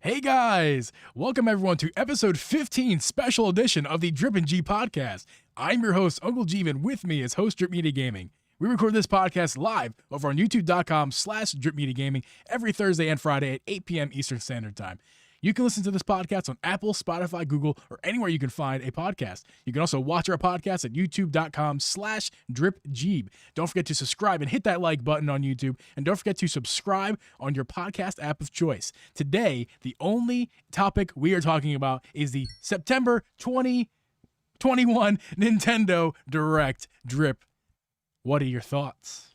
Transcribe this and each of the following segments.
Hey guys! Welcome everyone to episode 15 special edition of the Drip and G podcast. I'm your host, Uncle Geeb, and with me is host Drip Media Gaming. We record this podcast live over on youtube.com/Drip Media Gaming every Thursday and Friday at 8 p.m. Eastern Standard Time. You can listen to this podcast on Apple, Spotify, Google, or anywhere you can find a podcast. You can also watch our podcast at youtube.com/DripGeeb. Don't forget to subscribe and hit that like button on YouTube. And don't forget to subscribe on your podcast app of choice. Today, the only topic we are talking about is the September 2021 Nintendo Direct. Drip, what are your thoughts?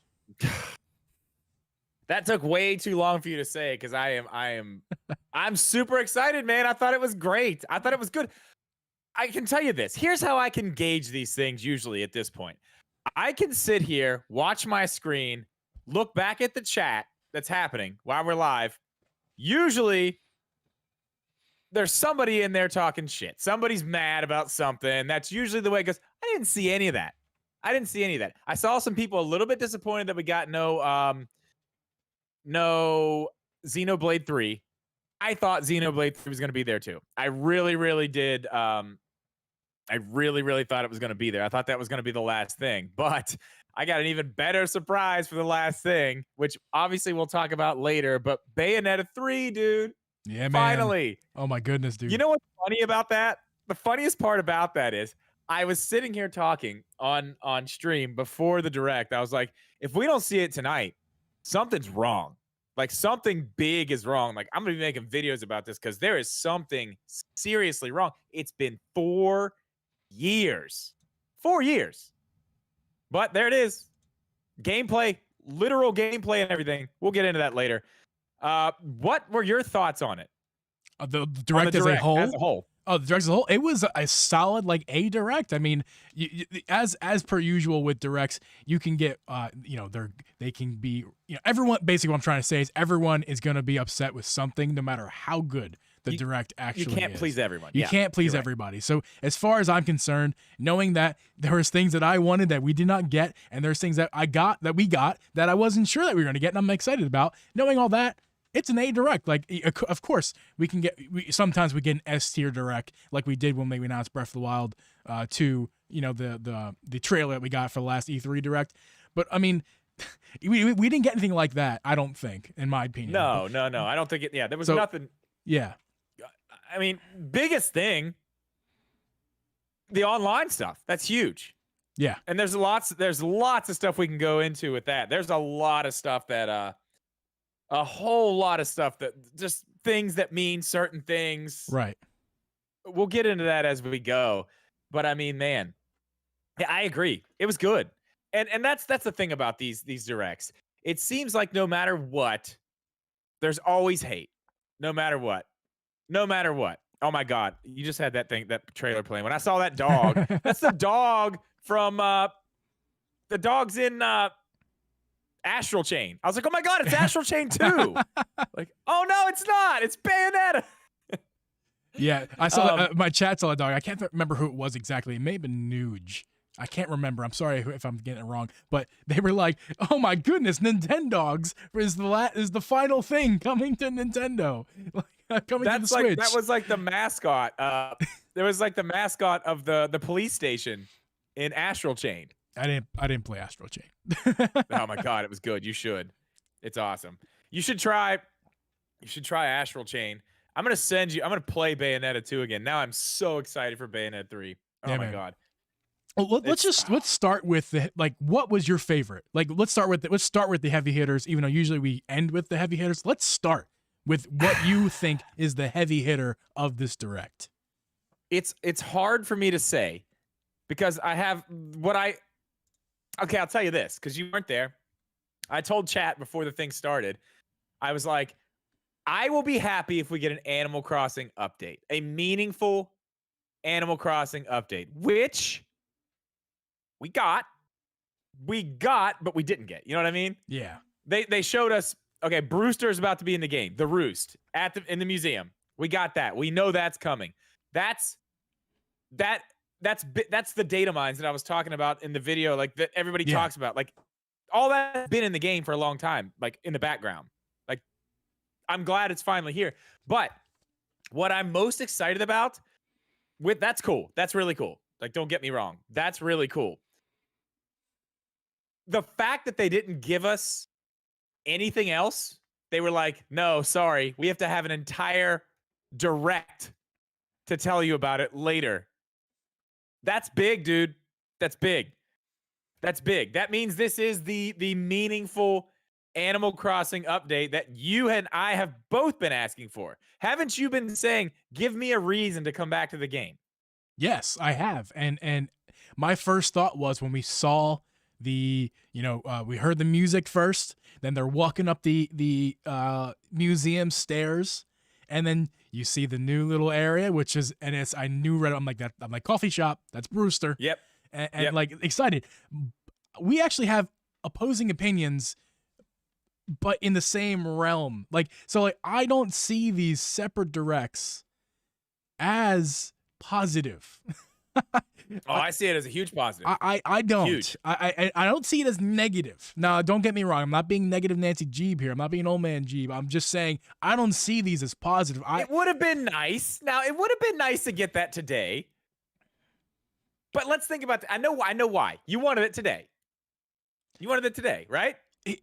That took way too long for you to say because I'm super excited, man. I thought it was great. I thought it was good. I can tell you this. Here's how I can gauge these things usually at this point. I can sit here, watch my screen, look back at the chat that's happening while we're live. Usually there's somebody in there talking shit. Somebody's mad about something. That's usually the way it goes. I didn't see any of that. I saw some people a little bit disappointed that we got no Xenoblade 3. I thought Xenoblade 3 was going to be there too. I really did. I really thought it was going to be there. I thought that was going to be the last thing, but I got an even better surprise for the last thing, which obviously we'll talk about later, but Bayonetta 3, dude. Yeah, man. Finally. Oh my goodness, dude. You know what's funny about that? The funniest part about that is I was sitting here talking on stream before the Direct. I was like, if we don't see it tonight, something's wrong. Like something big is wrong. Like I'm going to be making videos about this because there is something seriously wrong. It's been 4 years. 4 years. But there it is. Gameplay, literal gameplay and everything. We'll get into that later. What were your thoughts on it? The Direct as a whole? As a whole. Oh, the Direct as a whole, it was a solid, like, a Direct. I mean, as per usual with Directs, you can get, they can be, everyone, basically what I'm trying to say is everyone is going to be upset with something no matter how good the Direct actually is. You can't please everyone. You can't please everybody. So as far as I'm concerned, knowing that there was things that I wanted that we did not get, and there's things that we got that I wasn't sure that we were going to get, and I'm excited about, knowing all that, it's an A Direct. Like, of course, sometimes we get an S tier Direct, like we did when we announced Breath of the Wild 2, the trailer that we got for the last E3 Direct. But I mean, we didn't get anything like that, I don't think, in my opinion. No. I don't think it. Yeah, there was nothing. Yeah. I mean, biggest thing, the online stuff. That's huge. Yeah. And there's lots of stuff we can go into with that. There's a lot of stuff that a whole lot of stuff that just things that mean certain things. Right. We'll get into that as we go. But I mean, man, yeah, I agree. It was good. And that's the thing about these Directs. It seems like no matter what, there's always hate. No matter what. Oh my God. You just had that trailer playing. When I saw that dog, that's the dog from the dog's in Astral Chain. I was like, oh my God, it's Astral Chain 2. Like, oh no, it's not. It's Bayonetta. Yeah, I saw my chat saw a dog. I can't remember who it was exactly. It may have been Nuge. I can't remember. I'm sorry if I'm getting it wrong. But they were like, oh my goodness, Nintendogs is the final thing coming to Nintendo. Coming to the Switch. That was like the mascot. There was like the mascot of the police station in Astral Chain. I didn't play Astral Chain. Oh my God, it was good. You should. It's awesome. You should try Astral Chain. I'm gonna play Bayonetta 2 again. Now I'm so excited for Bayonetta 3. Oh yeah, my God. Well, let's start with what was your favorite? Like, let's start with the heavy hitters, even though usually we end with the heavy hitters. Let's start with what you think is the heavy hitter of this Direct. It's hard for me to say because I have okay, I'll tell you this, because you weren't there. I told chat before the thing started, I was like, I will be happy if we get an Animal Crossing update, a meaningful Animal Crossing update, which we got, but we didn't get. You know what I mean? Yeah. They showed us, okay, Brewster's about to be in the game, the Roost in the museum. We got that. We know that's coming. That's the data mines that I was talking about in the video, like that everybody talks about. Like all that's been in the game for a long time, like in the background. Like I'm glad it's finally here. But What I'm most excited about that's cool. That's really cool. Like, don't get me wrong. That's really cool. The fact that they didn't give us anything else, they were like, no, sorry. We have to have an entire direct to tell you about it later. That's big, dude. That's big. That's big. That means this is the meaningful Animal Crossing update that you and I have both been asking for. Haven't you been saying, give me a reason to come back to the game? Yes, I have. And my first thought was when we saw we heard the music first, then they're walking up the museum stairs, and then you see the new little area, which is, and it's, I knew right, I'm like coffee shop, that's Brewster. Yep. And Yep. like excited. We actually have opposing opinions, but in the same realm. Like, so like I don't see these separate directs as positive. Oh, I see it as a huge positive. I don't. Huge. I don't see it as negative. Now, don't get me wrong. I'm not being negative Nancy Geeb here. I'm not being old man Geeb. I'm just saying I don't see these as positive. It would have been nice. Now, it would have been nice to get that today. But let's think about that. I know why. You wanted it today. You wanted it today, right?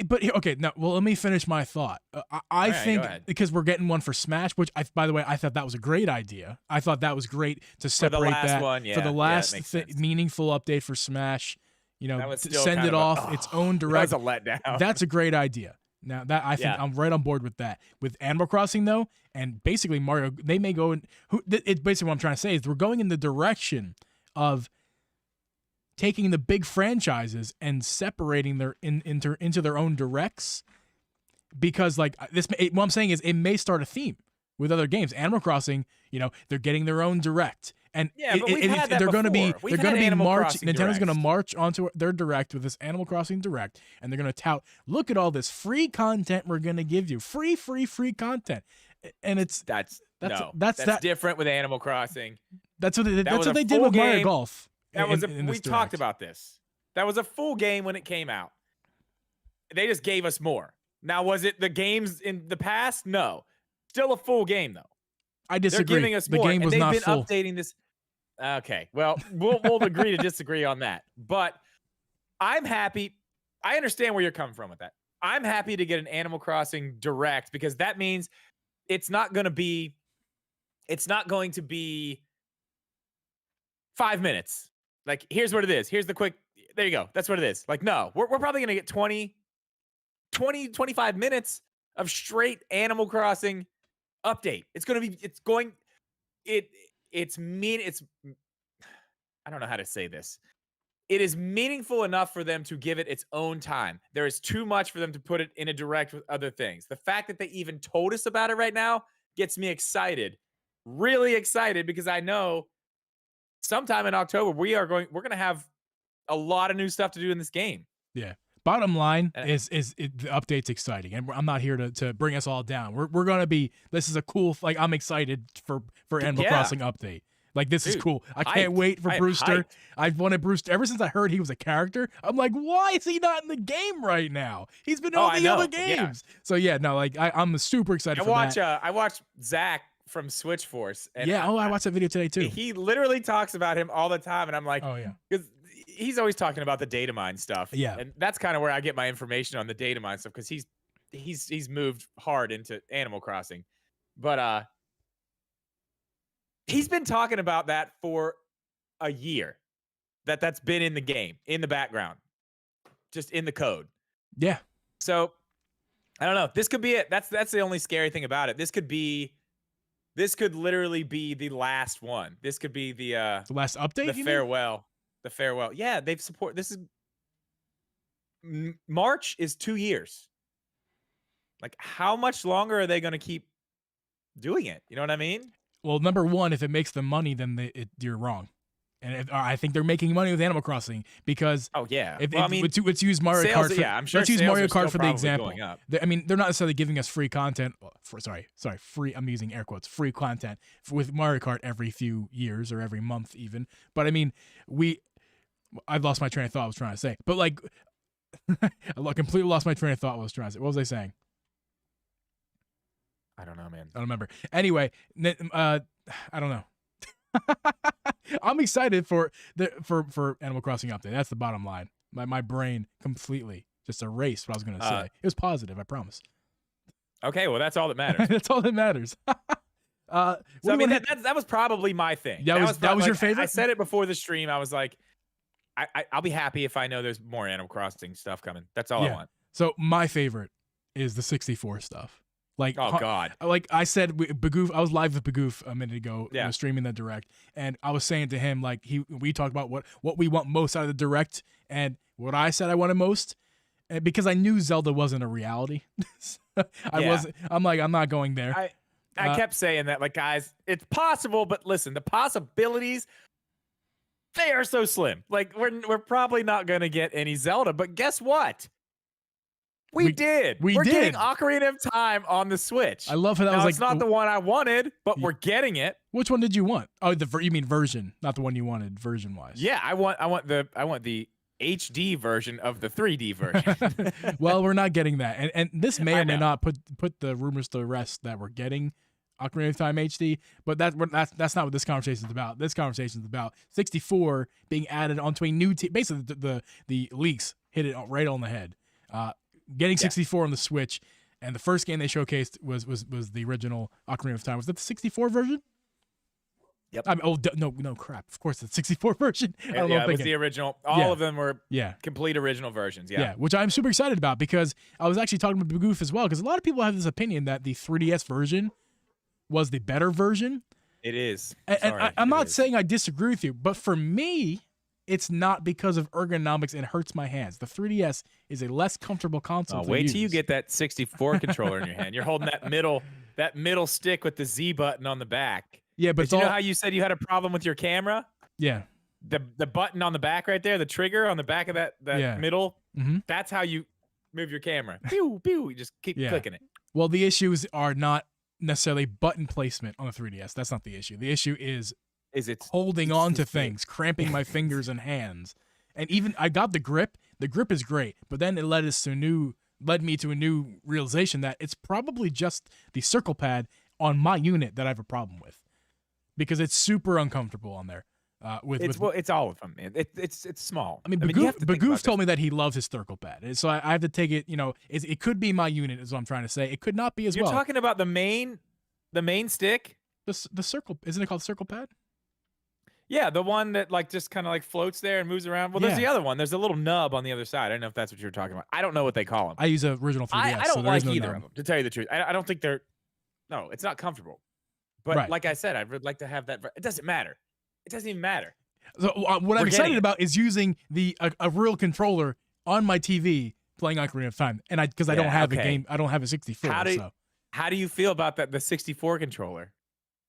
But okay, now, well, let me finish my thought. I think because we're getting one for Smash, which by the way, I thought that was a great idea. I thought that was great to separate that for the last meaningful update for Smash. You know, send it off its own direct. That was a letdown. That's a great idea. Now that I think I'm right on board with that. With Animal Crossing though, and basically Mario, they may go in. It's basically what I'm trying to say is we're going in the direction of taking the big franchises and separating their into their own directs, because like this, what I'm saying is it may start a theme with other games. Animal Crossing, you know, they're getting their own direct, and they're going to be Nintendo's going to march onto their direct with this Animal Crossing direct, and they're going to tout, look at all this free content we're going to give you, free content, and that's different with Animal Crossing. That's what they did with Mario Golf. We talked about this. That was a full game when it came out. They just gave us more. Now, was it the games in the past? No. Still a full game, though. I disagree. They're giving us more. The game was not full. They've been updating this. Okay. Well, we'll agree to disagree on that. But I'm happy. I understand where you're coming from with that. I'm happy to get an Animal Crossing direct, because that means it's not going to be 5 minutes. Like, here's what it is. Here's the quick, there you go. That's what it is. Like, no, we're probably going to get 20, 25 minutes of straight Animal Crossing update. It's I don't know how to say this. It is meaningful enough for them to give it its own time. There is too much for them to put it in a direct with other things. The fact that they even told us about it right now gets me excited, really excited, because I know sometime in October we're going to have a lot of new stuff to do in this game. Yeah. Bottom line is the update's exciting, and I'm not here to bring us all down. We're gonna be. This is a cool. Like, I'm excited for Animal Crossing update. Like, this is cool. I can't wait for Brewster. I've wanted Brewster ever since I heard he was a character. I'm like, why is he not in the game right now? He's been in all the other games. Yeah. So yeah, no, like I'm super excited for that. I watched Zach from Switch Force. And I watched that video today too. He literally talks about him all the time, and I'm like, oh yeah, because he's always talking about the data mine stuff. Yeah, and that's kind of where I get my information on the data mine stuff, because he's moved hard into Animal Crossing, but he's been talking about that for a year. That's been in the game, in the background, just in the code. Yeah. So I don't know. This could be it. That's the only scary thing about it. This could literally be the last one. This could be the last update. The farewell. The farewell. Yeah, they've support. This is March is 2 years. Like, how much longer are they going to keep doing it? You know what I mean? Well, number one, if it makes them money, then you're wrong. And I think they're making money with Animal Crossing because let's use Mario Kart. I'm sure. Let's use Mario Kart for the example. I mean, they're not necessarily giving us free content. Free. I'm using air quotes. Free content with Mario Kart every few years or every month even. But I mean, I've lost my train of thought. I was trying to say, but like, I completely lost my train of thought. What was I saying? I don't know, man. I don't remember. Anyway, I don't know. I'm excited for Animal Crossing update. That's the bottom line. My brain completely just erased what I was going to say. It was positive, I promise. Okay, well, that's all that matters. That's all that matters. So I mean, that was probably my thing. That was your favorite? I said it before the stream. I was like, I'll be happy if I know there's more Animal Crossing stuff coming. That's all I want. So my favorite is the 64 stuff. Like, oh god, like I said, Bagoof. I was live with Bagoof a minute ago. Yeah, streaming the direct, and I was saying to him like we talked about what we want most out of the direct, and what I said I wanted most, and because I knew Zelda wasn't a reality. wasn't. I'm like, I'm not going there. I kept saying that, like, guys, it's possible, but listen, the possibilities, they are so slim. Like, we're probably not gonna get any Zelda, but guess what? We did. We're getting Ocarina of Time on the Switch. I love how that was like. It's not the one I wanted, but we're getting it. Which one did you want? Oh, you mean version, not the one you wanted, version wise. Yeah, I want the HD version of the 3D version. Well, we're not getting that, and this may or may not put the rumors to rest that we're getting Ocarina of Time HD. But that's not what this conversation is about. This conversation is about 64 being added onto a new basically the leaks hit it right on the head. Getting 64 on the Switch, and the first game they showcased was the original Ocarina of Time. Was that the 64 version? Yep. I mean, no, crap. Of course, the 64 version. It was the original. All of them were complete original versions. Yeah, which I'm super excited about because I was actually talking with Bagoof as well because a lot of people have this opinion that the 3DS version was the better version. It is. And I'm not saying I disagree with you, but for me, it's not because of ergonomics. It hurts my hands. The 3DS is a less comfortable console. Wait till you get that 64 controller in your hand. You're holding that middle stick with the Z button on the back. Yeah, but you know how you said you had a problem with your camera? Yeah. The button on the back right there, the trigger on the back of that middle. Mm-hmm. That's how you move your camera. Pew pew. You just keep clicking it. Well, the issues are not necessarily button placement on the 3DS. That's not the issue. The issue is it's holding on to things, cramping my fingers and hands. And even I got the grip. The grip is great, but then it led me to a new realization that it's probably just the circle pad on my unit that I have a problem with, because it's super uncomfortable on there. It's all of them, man. It's small. I mean, Bagoof told me that he loves his circle pad, and so I have to take it. You know, it could be my unit, is what I'm trying to say. It could not be as well. You're talking about the main stick. The circle, isn't it called circle pad? Yeah, the one that like just kind of like floats there and moves around. Well, there's the other one. There's a little nub on the other side. I don't know if that's what you're talking about. I don't know what they call them. I use a original 3DS. I don't so like no either nub. of them, to tell you the truth. I don't think they're. No, it's not comfortable. But like I said, I would like to have that. It doesn't matter. It doesn't even matter. So what I'm excited about is using a real controller on my TV playing Ocarina of Time, and because I don't have a game, I don't have a 64. How do you feel about that? The 64 controller.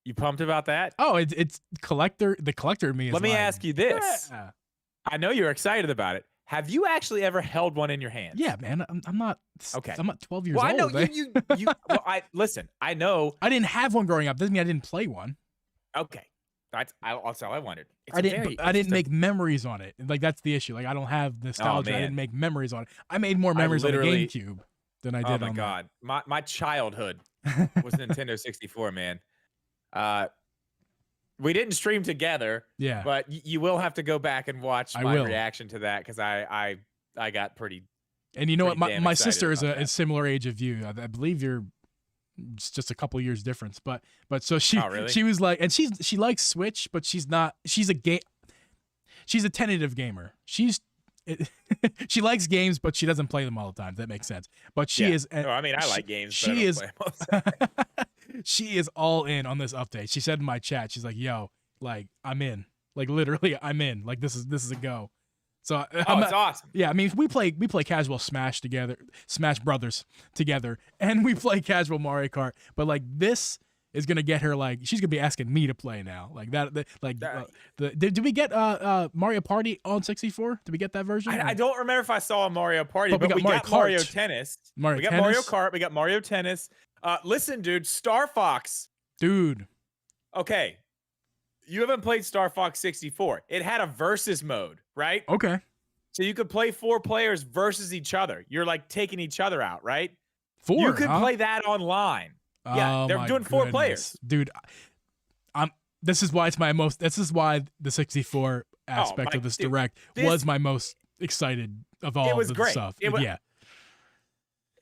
You pumped about that? Oh, it's collector. The collector in me is. Let me ask you this. Yeah. I know you're excited about it. Have you actually ever held one in your hand? Yeah, man. I'm not. Okay. I'm not 12 years old. Well, I know you. Well, listen. I know. I didn't have one growing up. Doesn't mean I didn't play one. Okay. That's all I wanted. I didn't make memories on it. Like, that's the issue. Like, I don't have nostalgia. I didn't make memories on it. I made more memories on the GameCube than I did on. Oh my god. My childhood was Nintendo 64, man. We didn't stream together. Yeah. But you will have to go back and watch my reaction to that, because I got pretty. And you know what? My sister is a similar age of you. I believe you're just a couple years difference. But so she was like, and she likes Switch, but she's not. She's a tentative gamer. She likes games, but she doesn't play them all the time. If that makes sense. But she is. No, I mean, I like games. But I don't play them all the time. She is all in on this update. She said in my chat, she's like, "Yo, like I'm in. Like literally, I'm in. Like this is a go." So it's awesome. Yeah, I mean, we play casual Smash together, Smash Brothers together, and we play casual Mario Kart. But like this is gonna get her, like she's gonna be asking me to play now. Like that. Did we get Mario Party on 64? Did we get that version? I don't remember if I saw a Mario Party, but we got Mario Tennis. We got Mario Kart. We got Mario Tennis. Listen, dude, Star Fox. Dude. Okay. You haven't played Star Fox 64. It had a versus mode, right? Okay. So you could play 4 players versus each other. You're like taking each other out, right? 4. You could play that online. Yeah, Oh they're my doing 4 goodness. players. Dude. This is why it's my most. This is why the 64 aspect of this dude, direct was my most excited of all it was the great. stuff. It was, Yeah.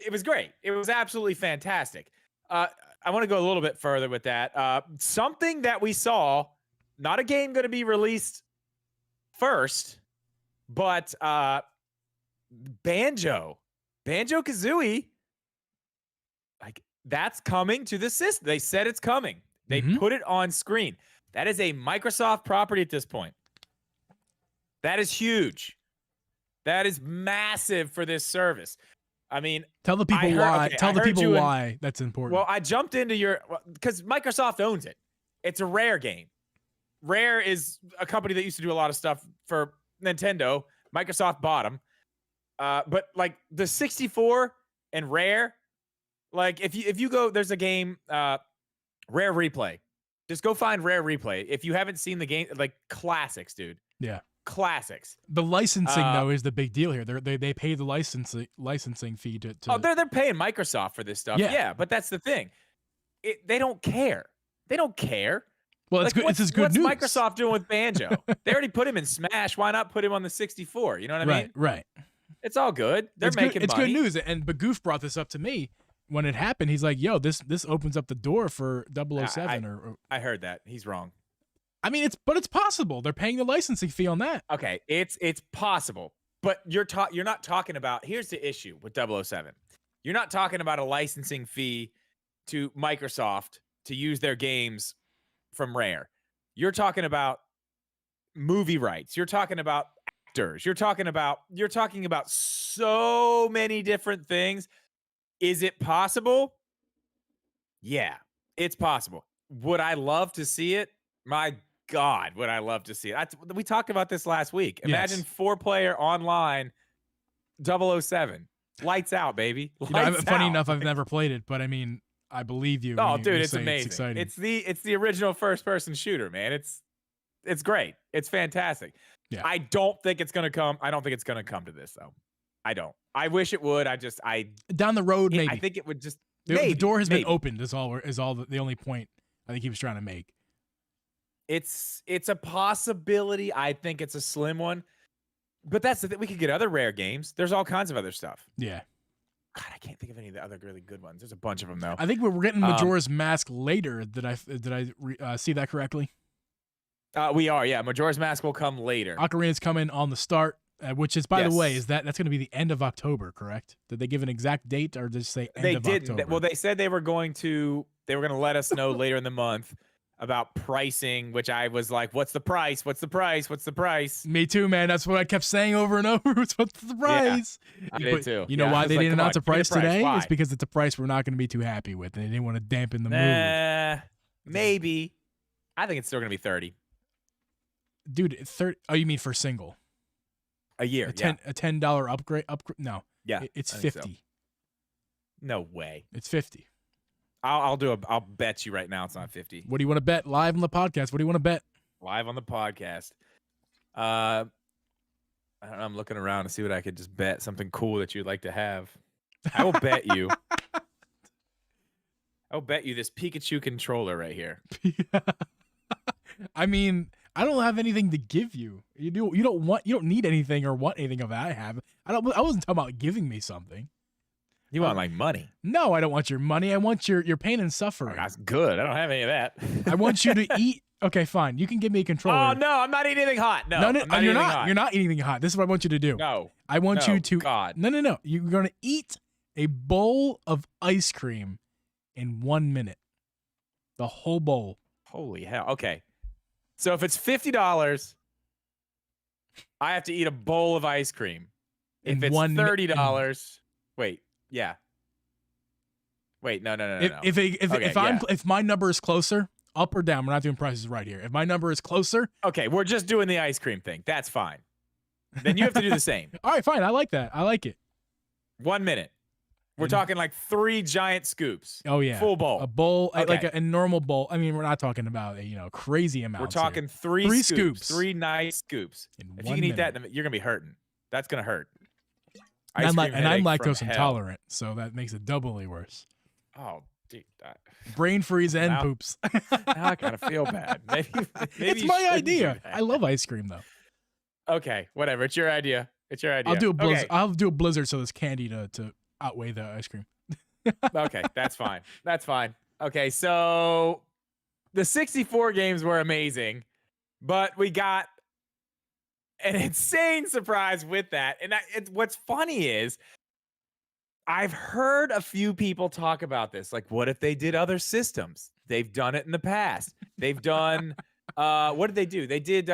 it was great. It was absolutely fantastic. I want to go a little bit further with that. Something that we saw, not a game going to be released first, but Banjo-Kazooie, like that's coming to the system. They said it's coming. They put it on screen. That is a Microsoft property at this point. That is huge. That is massive for this service. I mean, tell the people why. Okay, tell the people why that's important. Well, I jumped into because Microsoft owns it. It's a Rare game. Rare is a company that used to do a lot of stuff for Nintendo. Microsoft bought them. But like the 64 and Rare, like if you go, there's a game, Rare Replay. Just go find Rare Replay. If you haven't seen the game, like classics, dude. Yeah. Classics. The licensing though is the big deal here. They pay the licensing fee to Oh, they're paying Microsoft for this stuff. Yeah, but that's the thing. They don't care. They don't care. Well, it's good. It's good news. What's Microsoft doing with Banjo? They already put him in Smash. Why not put him on the 64? You know what I mean? Right. It's all good. They're making money. It's good news. And Bagoof brought this up to me when it happened. He's like, "Yo, this opens up the door for 007." I heard that. He's wrong. I mean, it's possible. They're paying the licensing fee on that. Okay, it's possible. But you're not talking about, here's the issue with 007. You're not talking about a licensing fee to Microsoft to use their games from Rare. You're talking about movie rights. You're talking about actors. You're talking about so many different things. Is it possible? Yeah, it's possible. Would I love to see it? My God, would I love to see it. We talked about this last week. Imagine 4-player online 007. Lights out, baby. Funny enough, I've never played it, but I mean, I believe you. Oh, dude, it's amazing. It's exciting. It's the original first-person shooter, man. It's great. It's fantastic. Yeah. I don't think it's gonna come. I don't think it's gonna come to this though. I don't. I wish it would. Down the road, maybe. I think it would just. The door has been opened. Is all the only point I think he was trying to make. It's a possibility. I think it's a slim one, but that's the thing. We could get other Rare games. There's all kinds of other stuff. Yeah. God, I can't think of any of the other really good ones. There's a bunch of them though. I think we're getting Majora's Mask later. Did I see that correctly? We are. Yeah, Majora's Mask will come later. Ocarina's coming on the start, which is, by the way, that's going to be the end of October, correct? Did they give an exact date or just say end of October? Well, they said they were going to let us know later in the month about pricing, which I was like, what's the price? What's the price? What's the price? Me too, man. That's what I kept saying over and over. What's the price? Yeah, I did too. You know why they didn't announce a price today? Why? It's because it's a price we're not going to be too happy with, and they didn't want to dampen the mood. Maybe. I think it's still going to be 30. Dude, 30. Oh, you mean for single? A year. A $10 upgrade? No. Yeah. It's 50. So. No way. It's 50. I'll bet you right now it's not 50. What do you want to bet? Live on the podcast. What do you want to bet? Live on the podcast. I don't know, I'm looking around to see what I could just bet. Something cool that you'd like to have. I will bet you. I'll bet you this Pikachu controller right here. I mean, I don't have anything to give you. You don't need anything or want anything of that I have. I wasn't talking about giving me something. You want like money? No, I don't want your money. I want your pain and suffering. Oh, that's good. I don't have any of that. I want you to eat. Okay, fine. You can give me a controller. Oh no, I'm not eating anything hot. No, you're not. Hot. You're not eating anything hot. This is what I want you to do. No, I want you to. God. No. You're gonna eat a bowl of ice cream in 1 minute. The whole bowl. Holy hell. Okay. So if it's $50, I have to eat a bowl of ice cream. If it's $30, wait. Yeah. Wait, no. If my number is closer, up or down, we're not doing prices right here. If my number is closer, okay, we're just doing the ice cream thing. That's fine. Then you have to do the same. All right, fine. I like that. I like it. 1 minute. We're talking like 3 giant scoops. Oh yeah, full bowl. A bowl, okay. Like a normal bowl. I mean, we're not talking about crazy amounts. We're talking here. 3 scoops, 3 nice scoops. If you can eat minute. that, you're gonna be hurting. That's gonna hurt. And I'm lactose intolerant, so that makes it doubly worse. Oh, Dude, Brain freeze and Now- poops. now I kind of feel bad. Maybe It's you my shouldn't do idea. that. I love ice cream though. Okay, whatever. It's your idea. It's your idea. I'll do a blizzard. Okay, I'll do a blizzard so there's candy to outweigh the ice cream. okay, that's fine. That's fine. Okay, so the 64 games were amazing, but we got an insane surprise with that. And what's funny is I've heard a few people talk about this. Like, what if they did other systems? They've done it in the past. They've done what did they do? They did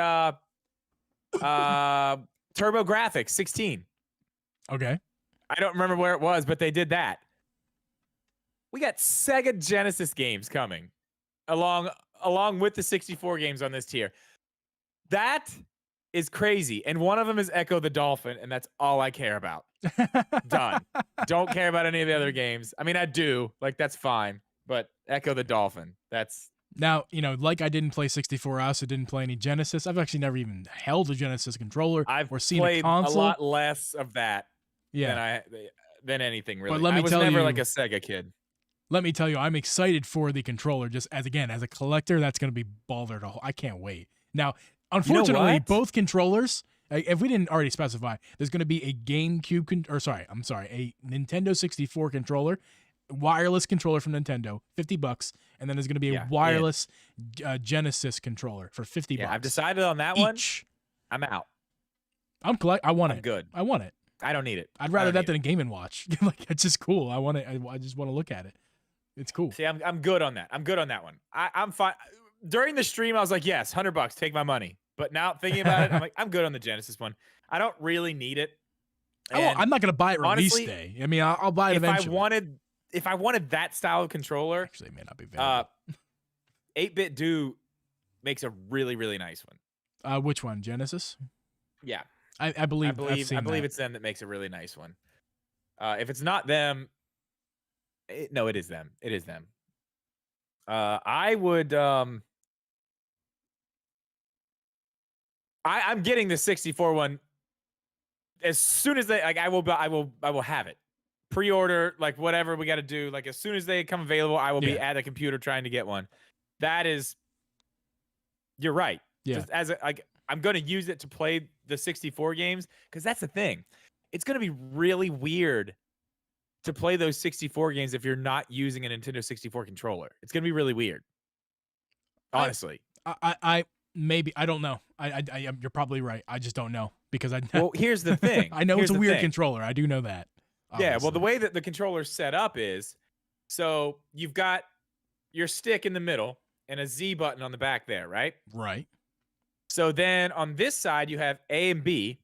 TurboGrafx 16. Okay. I don't remember where it was, but they did that. We got Sega Genesis games coming along with the 64 games on this tier. That is crazy. And one of them is Echo the Dolphin, and that's all I care about. Done. Don't care about any of the other games. I mean, I do. Like, that's fine. But Echo the Dolphin, that's... Now, like I didn't play 64, I also didn't play any Genesis. I've actually never even held a Genesis controller or seen played a console. a lot less of that Yeah. than anything, really. let me I was tell never you- like a Sega kid. Let me tell you, I'm excited for the controller. Just as a collector, that's going to be baller. I can't wait. Now, unfortunately, what? both controllers. If we didn't already specify, there's going to be a GameCube a Nintendo 64 controller, wireless controller from Nintendo, $50, and then there's going to be a wireless Genesis controller for $50. Yeah, I've decided on that each. one. I'm out. I want I'm it. good. I want it. I don't need it. I'd rather that than a Game & Watch. Like, it's just cool. I want it. I just want to look at it. It's cool. See, I'm good on that. I'm good on that one. I'm fine. During the stream, I was like, yes, $100, take my money. But now thinking about it, I'm like, I'm good on the Genesis one. I don't really need it. I'm not going to buy it release honestly, day. I mean, I'll buy it eventually. If I wanted that style of controller, Actually, it may not be available. 8-Bit Do makes a really, really nice one. Which one? Genesis? Yeah. I believe that. it's them that makes a really nice one. If it's not them, no, it is them. It is them. I would. I'm getting the 64 one as soon as they like. I will have it. Pre-order, like whatever we got to do. Like as soon as they come available, I will be at a computer trying to get one. That is. You're right. Yeah. Just I'm going to use it to play the 64 games because that's the thing. It's going to be really weird to play those 64 games if you're not using a Nintendo 64 controller. It's going to be really weird. Honestly. I maybe, I don't know. You're probably right. I just don't know because Well, here's the thing. I know Here's it's a the weird thing. controller. I do know that. Yeah, well, the obviously. way that the controller's set up is, so you've got your stick in the middle and a Z button on the back there, right? Right. So then on this side, you have A and B,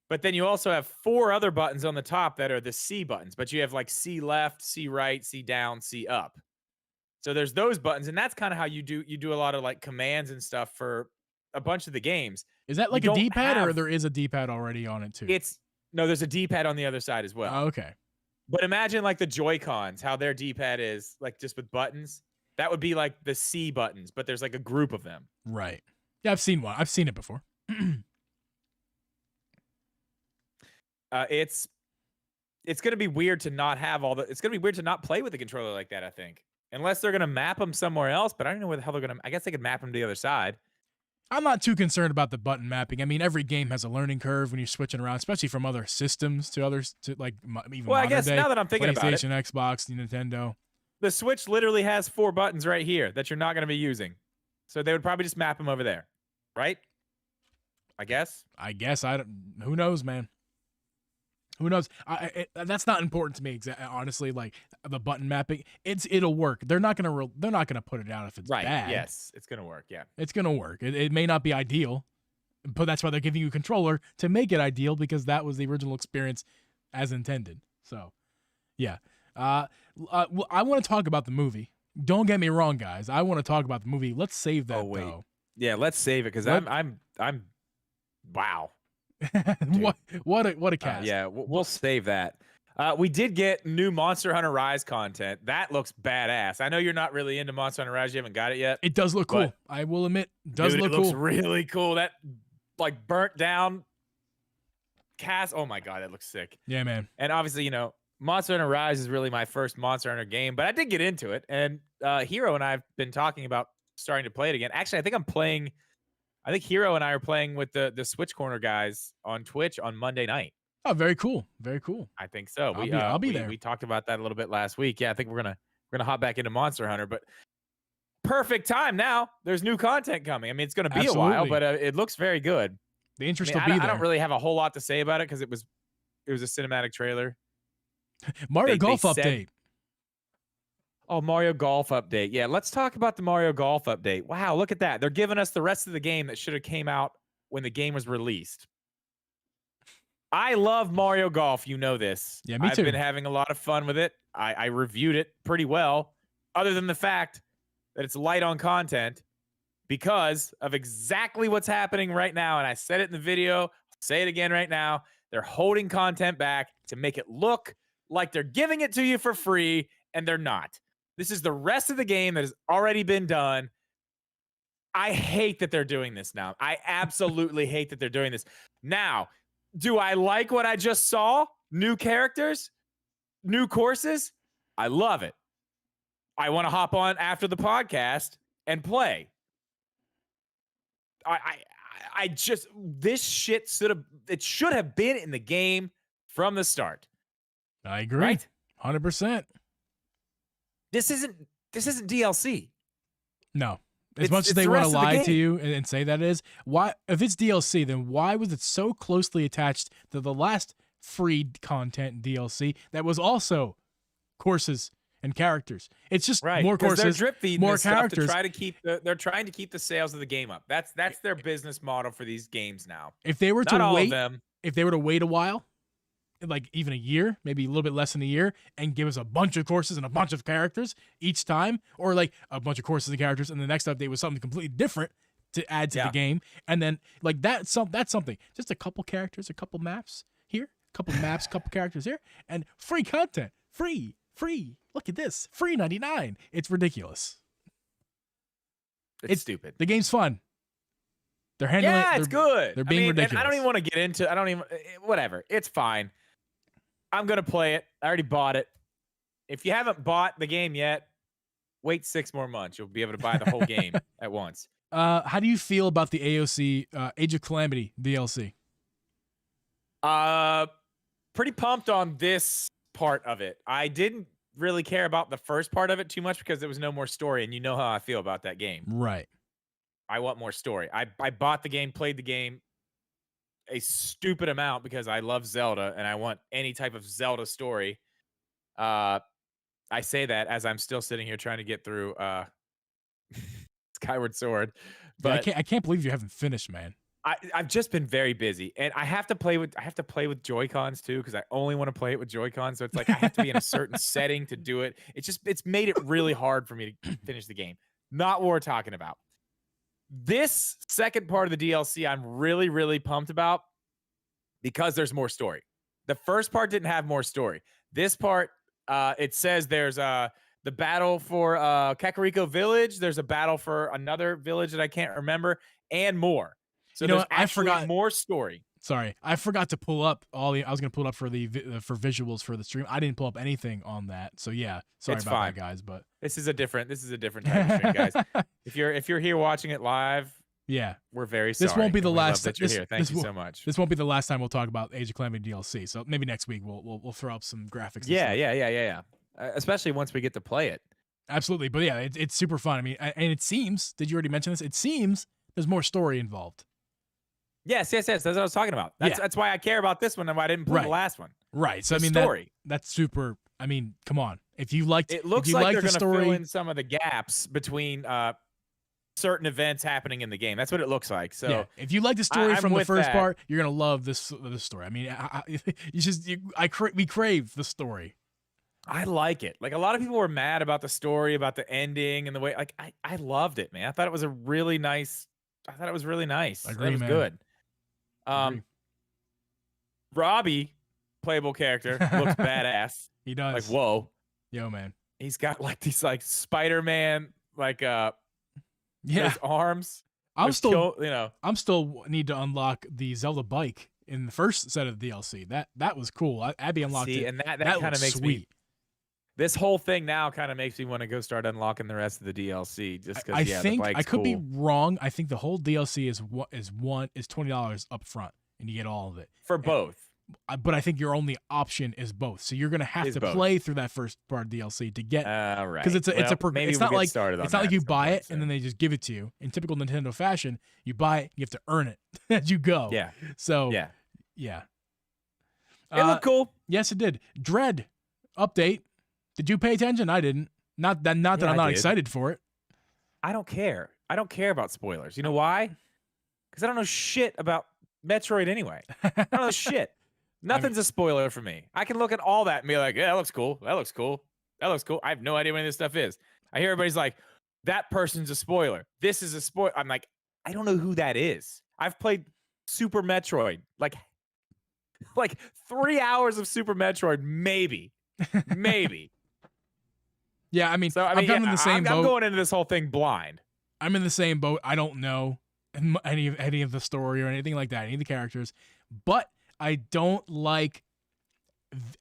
but then you also have 4 other buttons on the top that are the C buttons, but you have like C left, C right, C down, C up. So there's those buttons, and that's kind of how you do a lot of like commands and stuff for a bunch of the games. Is that like You a don't D-pad or have- there is a D-pad already on it too? No, there's a D-pad on the other side as well. Oh, okay. But imagine like the Joy-Cons, how their D-pad is like just with buttons. That would be like the C buttons, but there's like a group of them. Right. Yeah, I've seen one. I've seen it before. It's gonna be weird to not have all the. It's gonna be weird to not play with the controller like that. I think, unless they're gonna map them somewhere else. But I don't know where the hell they're gonna. I guess they could map them to the other side. I'm not too concerned about the button mapping. I mean, every game has a learning curve when you're switching around, especially from other systems to others, to like even Well, I modern guess day, now that I'm thinking about it, PlayStation, Xbox, Nintendo. the Switch literally has 4 buttons right here that you're not gonna be using. So they would probably just map them over there, right? I guess. I don't. Who knows, man? Who knows? That's not important to me. Honestly, like the button mapping, it'll work. They're not gonna put it out if it's Right. bad. Yes, it's gonna work. Yeah. It's gonna work. It may not be ideal, but that's why they're giving you a controller to make it ideal because that was the original experience as intended. So, yeah. Well, I want to talk about the movie. Don't get me wrong, guys. I want to talk about the movie. Let's save that though. Yeah. Let's save it because I'm. Wow. what a cast. Yeah, we'll save that. We did get new Monster Hunter Rise content. That looks badass. I know you're not really into Monster Hunter Rise. You haven't got it yet. It does look cool. But- I will admit, it does Dude, look it looks cool. really cool. That like burnt down cast. Oh my god, that looks sick. Yeah, man. And obviously, Monster Hunter Rise is really my first Monster Hunter game, but I did get into it. And Hero and I have been talking about starting to play it again. Actually, I think Hero and I are playing with the Switch Corner guys on Twitch on Monday night. Oh, very cool. Very cool. I think so. I'll be there. We talked about that a little bit last week. Yeah, I think we're gonna hop back into Monster Hunter, but perfect time now. There's new content coming. I mean, it's gonna be a while, but it looks very good. The interest I will be there. I don't really have a whole lot to say about it because it was a cinematic trailer. Mario Golf update. Oh, Mario Golf update. Yeah, let's talk about the Mario Golf update. Wow, look at that. They're giving us the rest of the game that should have came out when the game was released. I love Mario Golf. You know this. Yeah, me too. I've been having a lot of fun with it. I reviewed it pretty well, other than the fact that it's light on content because of exactly what's happening right now. And I said it in the video. I'll say it again right now. They're holding content back to make it look like they're giving it to you for free, and they're not. This is the rest of the game that has already been done. I hate that they're doing this now. I absolutely hate that they're doing this. Now, do I like what I just saw? New characters? New courses? I love it. I want to hop on after the podcast and play. I just, this shit should have been in the game from the start. I agree. Right? 100%. This isn't DLC. No. As much as they the want to rest of the lie to game. you and say that is, why, if it's DLC, then why was it so closely attached to the last free content DLC that was also courses and characters? It's just Right. more 'Cause courses, they're drip feeding more this stuff characters. to try to keep they're trying to keep the sales of the game up. That's their business model for these games now. If they were Not to all wait, of them. if they were to wait a while, like even a year, maybe a little bit less than a year, and give us a bunch of courses and a bunch of characters each time, or like a bunch of courses and characters, and the next update was something completely different to add to the game, and then like that's something. Just a couple characters, a couple maps here, a couple maps, couple characters here, and free content, free. Look at this, free 99. It's ridiculous. It's stupid. The game's fun. They're handling it. It's good. They're being ridiculous. And I don't even want to get into. Whatever. It's fine. I'm gonna play it. I already bought it. If you haven't bought the game yet, wait 6 more months. You'll be able to buy the whole game at once. How do you feel about the AOC Age of Calamity DLC? Pretty pumped on this part of it. I didn't really care about the first part of it too much because there was no more story, and you know how I feel about that game. Right. I want more story. I bought the game, played the game a stupid amount because I love Zelda and I want any type of Zelda story. I say that as I'm still sitting here trying to get through Skyward Sword. But I can't believe you haven't finished, man. I've just been very busy, and I have to play with Joy-Cons too because I only want to play it with Joy-Cons. So it's like I have to be in a certain setting to do it. It's made it really hard for me to finish the game. Not what we're talking about. This second part of the DLC, I'm really, really pumped about because there's more story. The first part didn't have more story. This part, it says there's the battle for Kakariko Village. There's a battle for another village that I can't remember, and more. So there's actually more story. Sorry, I forgot to pull up I was gonna pull it up for for visuals for the stream. I didn't pull up anything on that. So yeah, sorry about that, guys. But this is a different type of stream, guys. If you're here watching it live, yeah, we're very sorry. This won't be the last that you're here. Thank you so much. This won't be the last time we'll talk about Age of Calamity DLC. So maybe next week we'll throw up some graphics. Yeah. Especially once we get to play it. Absolutely, but yeah, it's super fun. I mean, and it seems. Did you already mention this? It seems there's more story involved. Yes. That's what I was talking about. That's why I care about this one and why I didn't play the last one. Right. So the I mean, story. That's super. I mean, come on. If you liked, it looks if you like liked they're the going to story, fill in some of the gaps between certain events happening in the game. That's what it looks like. So yeah, if you like the story from the first that. part, you're gonna love this story. I mean, we crave the story. I like it. Like a lot of people were mad about the story, about the ending, and the way. Like I loved it, man. I thought it was really nice. I thought it was really nice. Agree, it was man. good. Robbie, playable character, looks badass. He does. Like whoa, yo, man. He's got like these like Spider-Man his arms. I'm still need to unlock the Zelda bike in the first set of the DLC. That was cool. Abby unlocked See, it. and that That kind looks of makes sweet. me. This whole thing now kind of makes me want to go start unlocking the rest of the DLC just because, I the think bike's I could be cool. wrong. I think the whole DLC is $20 up front, and you get all of it For both. But I think your only option is both. So you're gonna have Is to both. play through that first part of DLC to get Right. because it's maybe it's we'll not get like started on it's not like that you at some buy point it and then soon. they just give it to you. In typical Nintendo fashion, you buy it, you have to earn it as you go. Yeah. So Yeah. yeah. It looked cool. Yes, it did. Dread update. Did you pay attention? I didn't. Not that Yeah, I'm I not did. excited for it. I don't care. I don't care about spoilers. You know why? Because I don't know shit about Metroid anyway. I don't know shit. Nothing's a spoiler for me. I can look at all that and be like, yeah, that looks cool. That looks cool. That looks cool. I have no idea what any of this stuff is. I hear everybody's like, that person's a spoiler. This is a spoiler. I'm like, I don't know who that is. I've played Super Metroid, like 3 hours of Super Metroid, maybe. Yeah, I mean, So I I'm mean, kind of in the same boat. I'm going into this whole thing blind. I'm in the same boat. I don't know any of the story or anything like that, any of the characters, but I don't like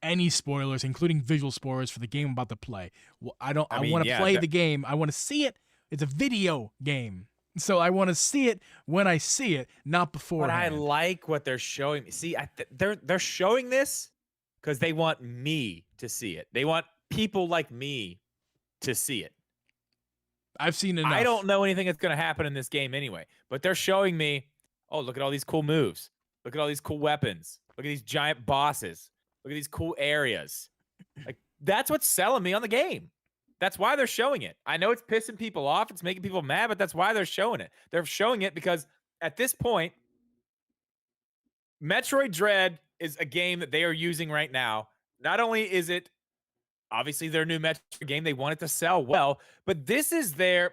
any spoilers, including visual spoilers for the game I'm about to play. Well, I want to play the game. I want to see it. It's a video game, so I want to see it when I see it, not before. But I like what they're showing me. See, they're showing this because they want me to see it. They want people like me to see it. I've seen enough. I don't know anything that's going to happen in this game anyway, but they're showing me, oh, look at all these cool moves. Look at all these cool weapons. Look at these giant bosses. Look at these cool areas. Like, that's what's selling me on the game. That's why they're showing it. I know it's pissing people off. It's making people mad, but that's why they're showing it. They're showing it because at this point, Metroid Dread is a game that they are using right now. Not only is it obviously their new Metroid game, they want it to sell well, but this is their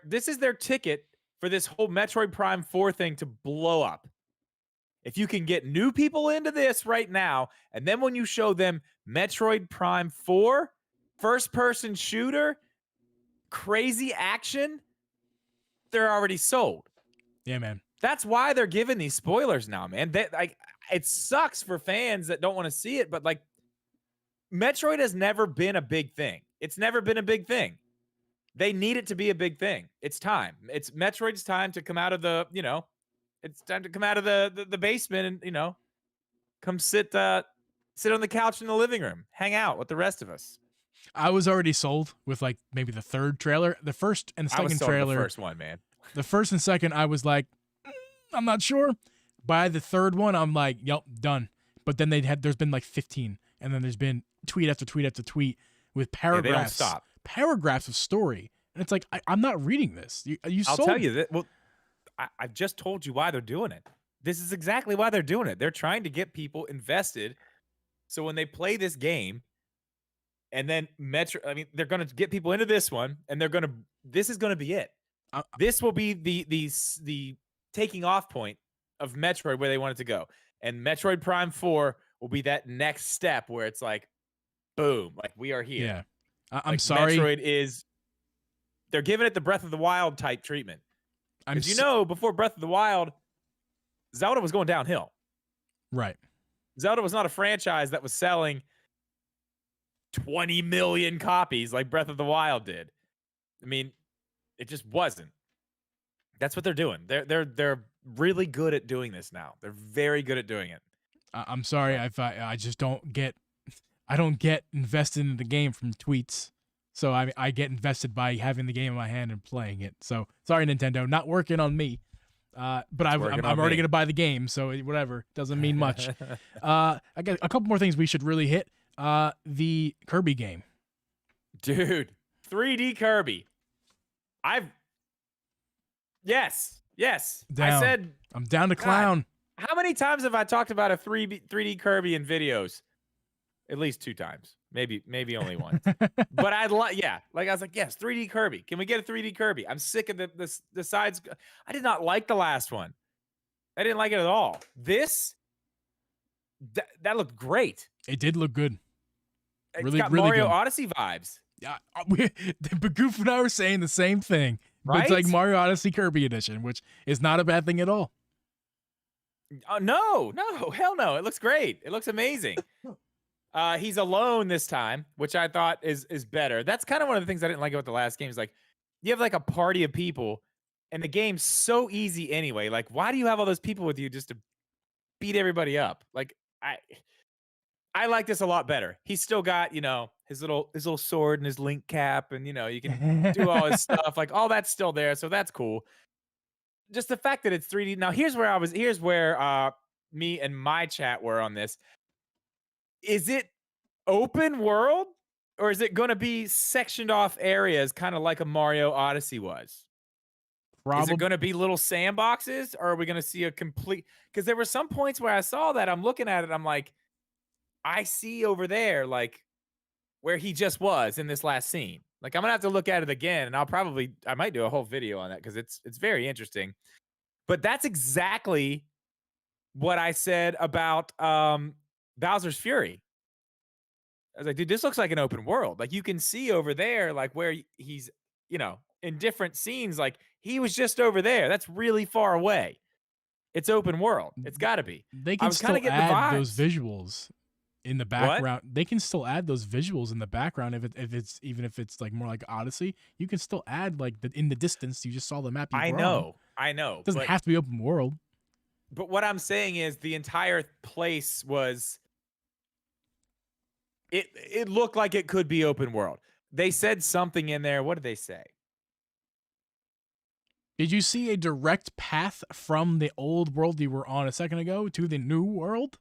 ticket for this whole Metroid Prime 4 thing to blow up. If you can get new people into this right now, and then when you show them Metroid Prime 4, first-person shooter, crazy action, they're already sold. Yeah, man. That's why they're giving these spoilers now, man. It sucks for fans that don't want to see it, but like, Metroid has never been a big thing. It's never been a big thing. They need it to be a big thing. It's time. It's Metroid's time to come out of the, it's time to come out of the basement and, come sit on the couch in the living room, hang out with the rest of us. I was already sold with like maybe the third trailer. The first and second trailer. The first one, man. The first and second, I was like, I'm not sure. By the third one, I'm like, yep, done. But then there's been like 15, and then there's been tweet after tweet after tweet with paragraphs. Yeah, they don't stop. Paragraphs of story, and it's like I'm not reading this. I'll tell you that. Well, I've just told you why they're doing it. This is exactly why they're doing it. They're trying to get people invested, so when they play this game, and then they're going to get people into this one, and this is going to be it. This will be the taking off point of Metroid where they want it to go. And Metroid Prime 4 will be that next step where it's like, boom, like we are here. Yeah. I'm sorry. Metroid they're giving it the Breath of the Wild type treatment. Because before Breath of the Wild, Zelda was going downhill. Right. Zelda was not a franchise that was selling 20 million copies like Breath of the Wild did. I mean, it just wasn't. That's what they're doing. They're really good at doing this now. They're very good at doing it. I'm sorry. I just don't get. I don't get invested in the game from tweets. So I get invested by having the game in my hand and playing it. So sorry, Nintendo, not working on me. But I'm already gonna buy the game, so whatever, doesn't mean much. I got a couple more things we should really hit. The Kirby game, dude, 3D Kirby. Yes. Down. I said I'm down to clown. God, how many times have I talked about a 3D Kirby in videos? At least 2 times, maybe only once. But I was like, yes, 3D Kirby. Can we get a 3D Kirby? I'm sick of the sides. I did not like the last one. I didn't like it at all. This that looked great. It did look good. It's really, got really Mario good. Odyssey vibes. Yeah, Bagoof and I were saying the same thing. Right? But it's like Mario Odyssey Kirby Edition, which is not a bad thing at all. No, hell no. It looks great. It looks amazing. He's alone this time, which I thought is better. That's kind of one of the things I didn't like about the last game. Is like you have like a party of people, and the game's so easy anyway. Like, why do you have all those people with you just to beat everybody up? Like, I like this a lot better. He's still got, his little sword and his link cap, and you can do all his stuff. Like all that's still there, so that's cool. Just the fact that it's 3D. Now here's where me and my chat were on this. Is it open world or is it going to be sectioned off areas kind of like a Mario Odyssey was? Is it Probably going to be little sandboxes or are we going to see a complete, because there were some points where I saw that I'm looking at it, I'm like, I see over there like where he just was in this last scene. Like I'm gonna have to look at it again, and I might do a whole video on that because it's very interesting. But that's exactly what I said about Bowser's Fury. I was like, dude, this looks like an open world. Like you can see over there, like where he's, in different scenes, like he was just over there. That's really far away. It's open world. It's got to be. they I can was kind still of getting the add those vibes. visuals in the What? background. They can still add those visuals in the background if it's even if it's like more like Odyssey. You can still add like in the distance. You just saw the map you I were on. I It know, doesn't have to be open world. but what I'm saying is the entire place was it looked like it could be open world. They said something in there. What did they say? Did you see a direct path from the old world you were on a second ago to the new world?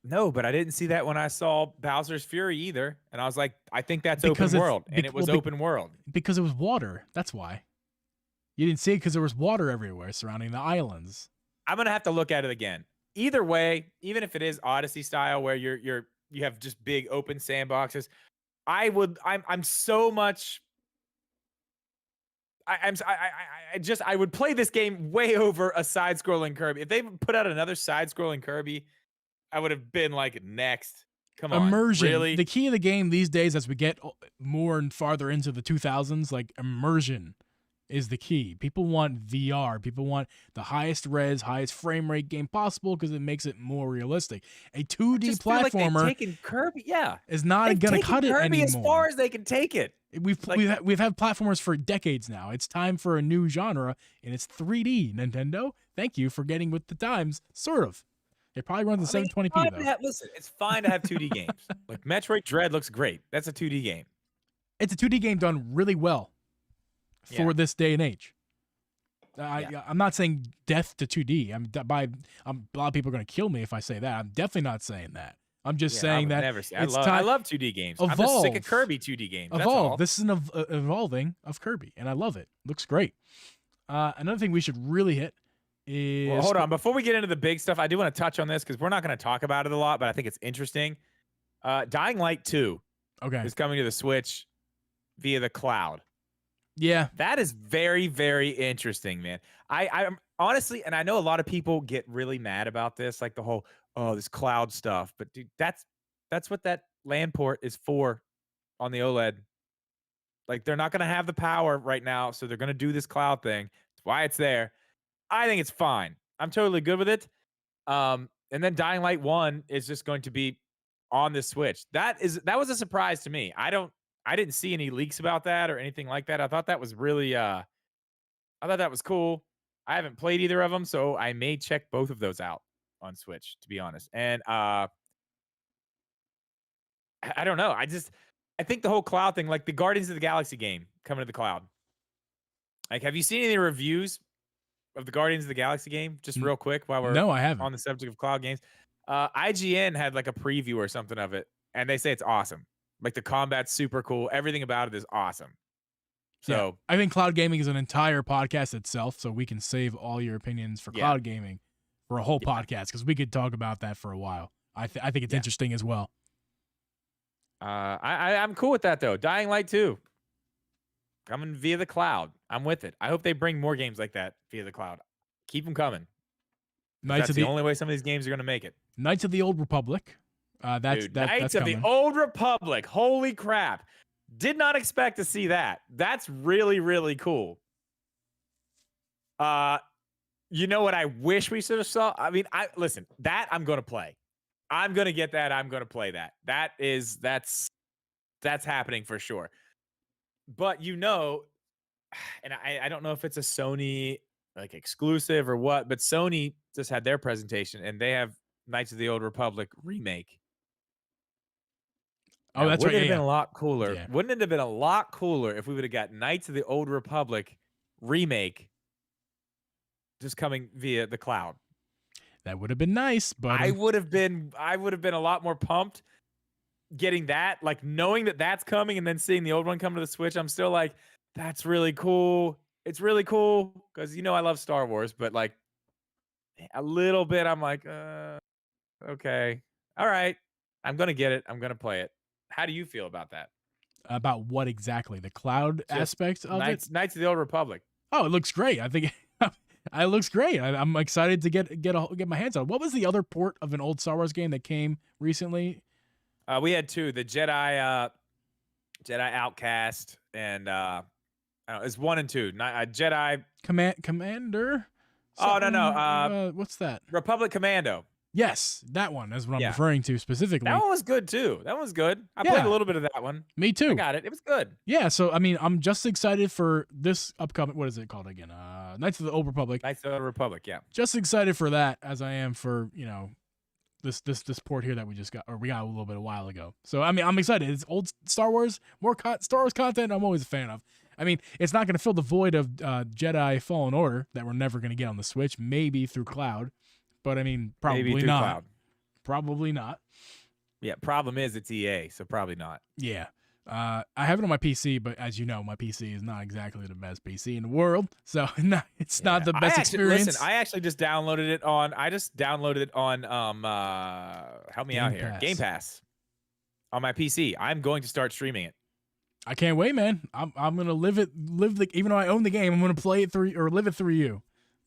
No, but I didn't see that when I saw Bowser's Fury either. And I was like, I think that's Because open it's world. And it was open world. because it was water. That's why. You didn't see it because there was water everywhere surrounding the islands. I'm gonna have to look at it again. Either way, even if it is Odyssey style where you have just big open sandboxes, I'm so much I would play this game way over a side-scrolling Kirby. If they put out another side-scrolling Kirby, I would have been like, next. Come on, Immersion. really? The key of the game these days, as we get more and farther into the 2000s, like immersion is the key. People want VR. People want the highest res, highest frame rate game possible because it makes it more realistic. A 2D Just feel like they've platformer taken Kirby. Yeah, is not they've going to taken cut it Kirby as far anymore. as they can take it. Like- We've had platformers for decades now. It's time for a new genre, and it's 3D. Nintendo, thank you for getting with the times. Sort of. It probably runs at 720p though. Listen, it's fine to have 2D games. Like Metroid Dread looks great. That's a 2D game. It's a 2D game done really well for Yeah. this day and age. Yeah. I'm not saying death to 2D. A lot of people are going to kill me if I say that. I'm definitely not saying that. I'm just saying that I love 2D games. I'm just sick of Kirby 2D games. That's all. Evolve. This is an evolving of Kirby, and I love it. Looks great. Another thing we should really hit is. Well, hold on. Before we get into the big stuff, I do want to touch on this because we're not going to talk about it a lot, but I think it's interesting. Dying Light 2 Okay. is coming to the Switch via the cloud. Yeah. That is very, very interesting, man. I'm honestly, and I know a lot of people get really mad about this, like the whole, this cloud stuff. But dude, that's what that LAN port is for on the OLED. Like they're not gonna have the power right now, so they're gonna do this cloud thing. That's why it's there. I think it's fine. I'm totally good with it. And then Dying Light 1 is just going to be on the Switch. That was a surprise to me. I didn't see any leaks about that or anything like that. I thought that was really I thought that was cool. I haven't played either of them, so I may check both of those out on Switch, to be honest. And I don't know. I think the whole cloud thing, like the Guardians of the Galaxy game coming to the cloud. Like, have you seen any reviews of the Guardians of the Galaxy game? Just real quick while we're No, I haven't. on the subject of cloud games. IGN had like a preview or something of it, and they say it's awesome. Like the combat's super cool. Everything about it is awesome. So Yeah. I think cloud gaming is an entire podcast itself, so we can save all your opinions for cloud gaming for a whole podcast because we could talk about that for a while. I think it's interesting as well. I'm cool with that though. Dying Light 2 coming via the cloud. I'm with it. I hope they bring more games like that via the cloud. Keep them coming. That's the only way some of these games are going to make it. Knights of the Old Republic. Knights that's of coming. the Old Republic. Holy crap. Did not expect to see that. That's really, really cool. You know what I wish we should have saw? I mean, I listen, that I'm gonna play. I'm gonna get that. I'm gonna play that. That's happening for sure. But and I don't know if it's a Sony like exclusive or what, but Sony just had their presentation and they have Knights of the Old Republic remake. Oh, Now, that's right. wouldn't Yeah, it have been yeah, a lot cooler? yeah. Wouldn't it have been a lot cooler if we would have got Knights of the Old Republic remake just coming via the cloud? That would have been nice, but I would have been a lot more pumped getting that, like knowing that that's coming and then seeing the old one come to the Switch. I'm still like, that's really cool. It's really cool because I love Star Wars, but like a little bit, I'm like, okay, all right, I'm gonna get it. I'm gonna play it. How do you feel about that? about what exactly? The cloud Just aspect of it? Knights of the Old Republic. Oh, it looks great. I think it looks great. I'm excited to get my hands on it. What was the other port of an old Star Wars game that came recently? We had two: the Jedi Outcast, and I don't know, it's 1 and 2. Not Jedi. Commander? Oh no, no. What's that? Republic Commando. Yes, that one is what I'm Yeah. referring to That specifically. one was good too. That one was good. I played Yeah. a little bit of that one. Me I too. got it. It was good. Yeah, so I mean, I'm just excited for this upcoming. What is it called again? Knights of the Old Republic. Knights of the Republic. Yeah. Just excited for that as I am for this port here that we got a little bit a while ago. So I mean, I'm excited. It's old Star Wars, more Star Wars content. I'm always a fan of. I mean, it's not going to fill the void of Jedi Fallen Order that we're never going to get on the Switch. Maybe through cloud, but I mean, probably Maybe through not. cloud. Probably not. Yeah. Problem is, it's EA, so probably not. Yeah. I have it on my PC, but as you know, my PC is not exactly the best PC in the world, so it's not the best experience. Listen, I actually just downloaded it on. Help me out Game here. Pass. Game Pass on my PC. I'm going to start streaming it. I can't wait, man. I'm gonna even though I own the game, I'm gonna play it through or live it through you.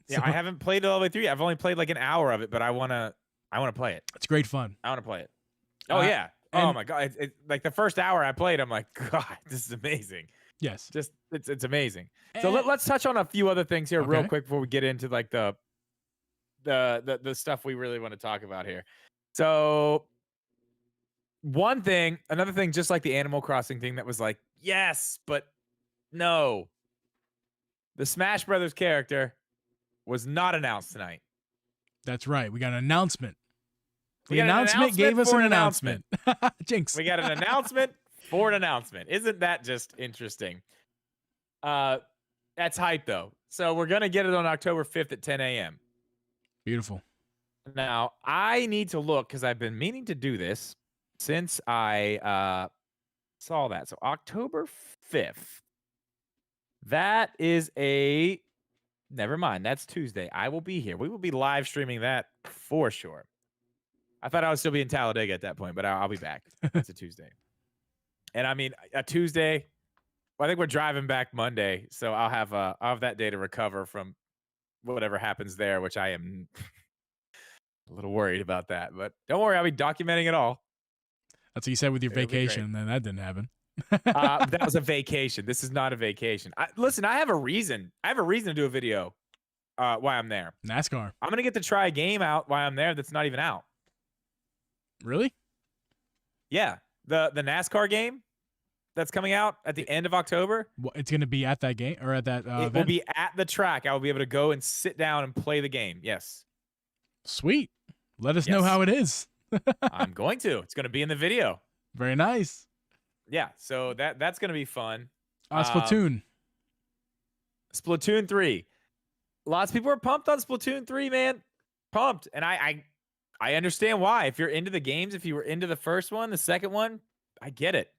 Yeah, So, I haven't played it all the way through yet. I've only played like an hour of it, but I wanna play it. it's great fun. I wanna play it. Oh Uh, yeah. Oh and- my god. Like the first hour I played, I'm like, God, this is amazing. Yes. Just it's amazing. So And- let's touch on a few other things here real Okay. quick before we get into like the stuff we really want to talk about here. So another thing, just like the Animal Crossing thing that was like, yes, but no. The Smash Brothers character was not announced tonight. That's right. We got an announcement. We The got an announcement gave us for an an announcement. Jinx. We got an announcement for an announcement. Isn't that just interesting? That's hype though. So we're gonna get it on October 5th at 10 a.m. Beautiful. Now I need to look because I've been meaning to do this since I saw that. So October 5th. That is never mind. That's Tuesday. I will be here. We will be live streaming that for sure. I thought I would still be in Talladega at that point, but I'll be back. It's a Tuesday. And I mean, a Tuesday, well, I think we're driving back Monday. So I'll have that day to recover from whatever happens there, which I am a little worried about that. But don't worry, I'll be documenting it all. That's what you said with your It'll be great. vacation, and that didn't happen. That was a vacation. This is not a vacation. Listen, I have a reason. I have a reason to do a video while I'm there. NASCAR. I'm gonna get to try a game out while I'm there that's not even out. Really? Yeah, the NASCAR game that's coming out at the end of October. It's going to be at that game or at that It event? will be at the track. I will be able to go and sit down and play the game. Yes, Sweet. Let us know Yes. how it is. I'm going to. It's going to be in the video. Very nice. Yeah, so that's going to be fun. Splatoon. Splatoon 3. Lots of people are pumped on Splatoon 3, man. Pumped. And I understand why. If you're into the games, if you were into the first one, the second one, I get it.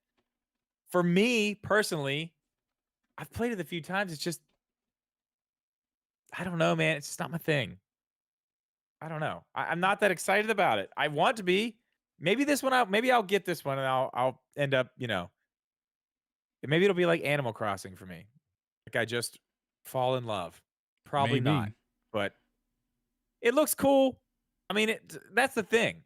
For me personally, I've played it a few times. It's just, I don't know, man. It's just not my thing. I don't know. I'm not that excited about it. I want to be. Maybe I'll get this one and I'll end up, maybe it'll be like Animal Crossing for me. Like I just fall in love. Probably Maybe. not. But it looks cool. I mean, that's the thing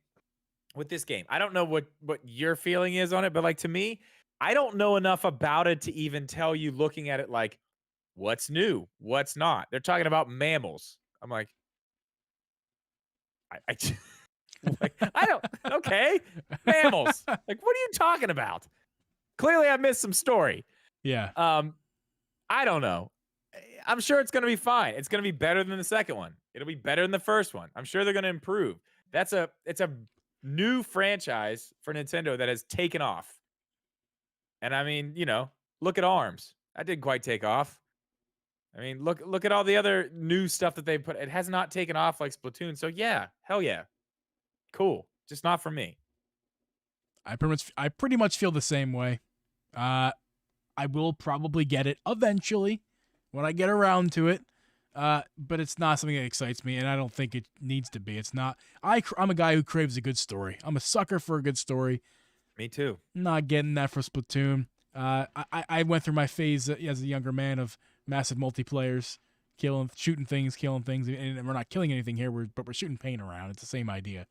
with this game. I don't know what your feeling is on it, but like to me, I don't know enough about it to even tell you looking at it like what's new, what's not. They're talking about mammals. I'm like, I like, I don't. Okay, mammals. Like, what are you talking about? Clearly, I missed some story. Yeah. I don't know. I'm sure it's going to be fine. It's going to be better than the second one. It'll be better than the first one. I'm sure they're going to improve. It's a new franchise for Nintendo that has taken off. And I mean, look at ARMS. That didn't quite take off. I mean, look at all the other new stuff that they put. It has not taken off like Splatoon. So yeah, hell yeah, cool. Just not for me. I pretty much feel the same way. I will probably get it eventually when I get around to it. But it's not something that excites me, and I don't think it needs to be. It's not. I'm a guy who craves a good story. I'm a sucker for a good story. Me too. Not getting that for Splatoon. I went through my phase as a younger man of massive multiplayers, shooting things, killing things, and we're not killing anything here. But we're shooting paint around. It's the same idea.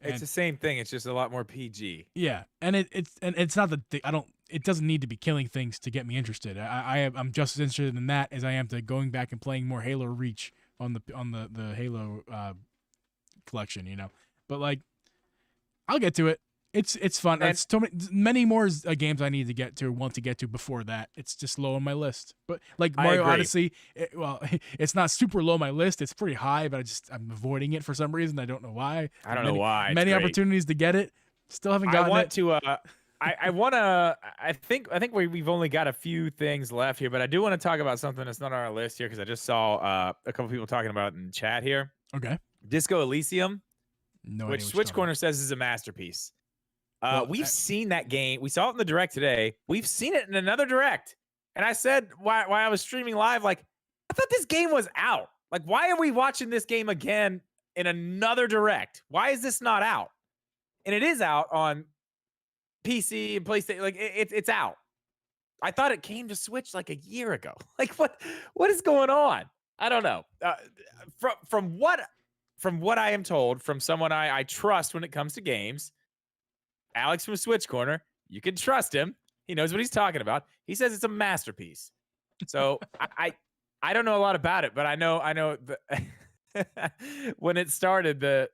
It's the same thing. It's just a lot more PG. Yeah, and it's not the I don't. It doesn't need to be killing things to get me interested. I'm just as interested in that as I am to going back and playing more Halo Reach on the Halo collection. But like, I'll get to it. It's fun. It's so many more games I need to get to, want to get to before that. It's just low on my list. But like Mario Odyssey, it's not super low on my list. It's pretty high, but I'm avoiding it for some reason. I don't know why. I don't know why. Many opportunities to get it. Still haven't gotten it. I want to. I think we've only got a few things left here, but I do want to talk about something that's not on our list here because I just saw a couple people talking about it in chat here. Okay. Disco Elysium, which Switch Corner says is a masterpiece. We've seen that game. We saw it in the Direct today. We've seen it in another Direct. And I said while I was streaming live, like, I thought this game was out. Like, why are we watching this game again in another Direct? Why is this not out? And it is out on PC and PlayStation. Like, it's out. I thought it came to Switch like a year ago. Like, what is going on? I don't know. From what I am told from someone I trust when it comes to games, Alex from Switch Corner, you can trust him. He knows what he's talking about. He says it's a masterpiece. So I don't know a lot about it, but I know when it started, the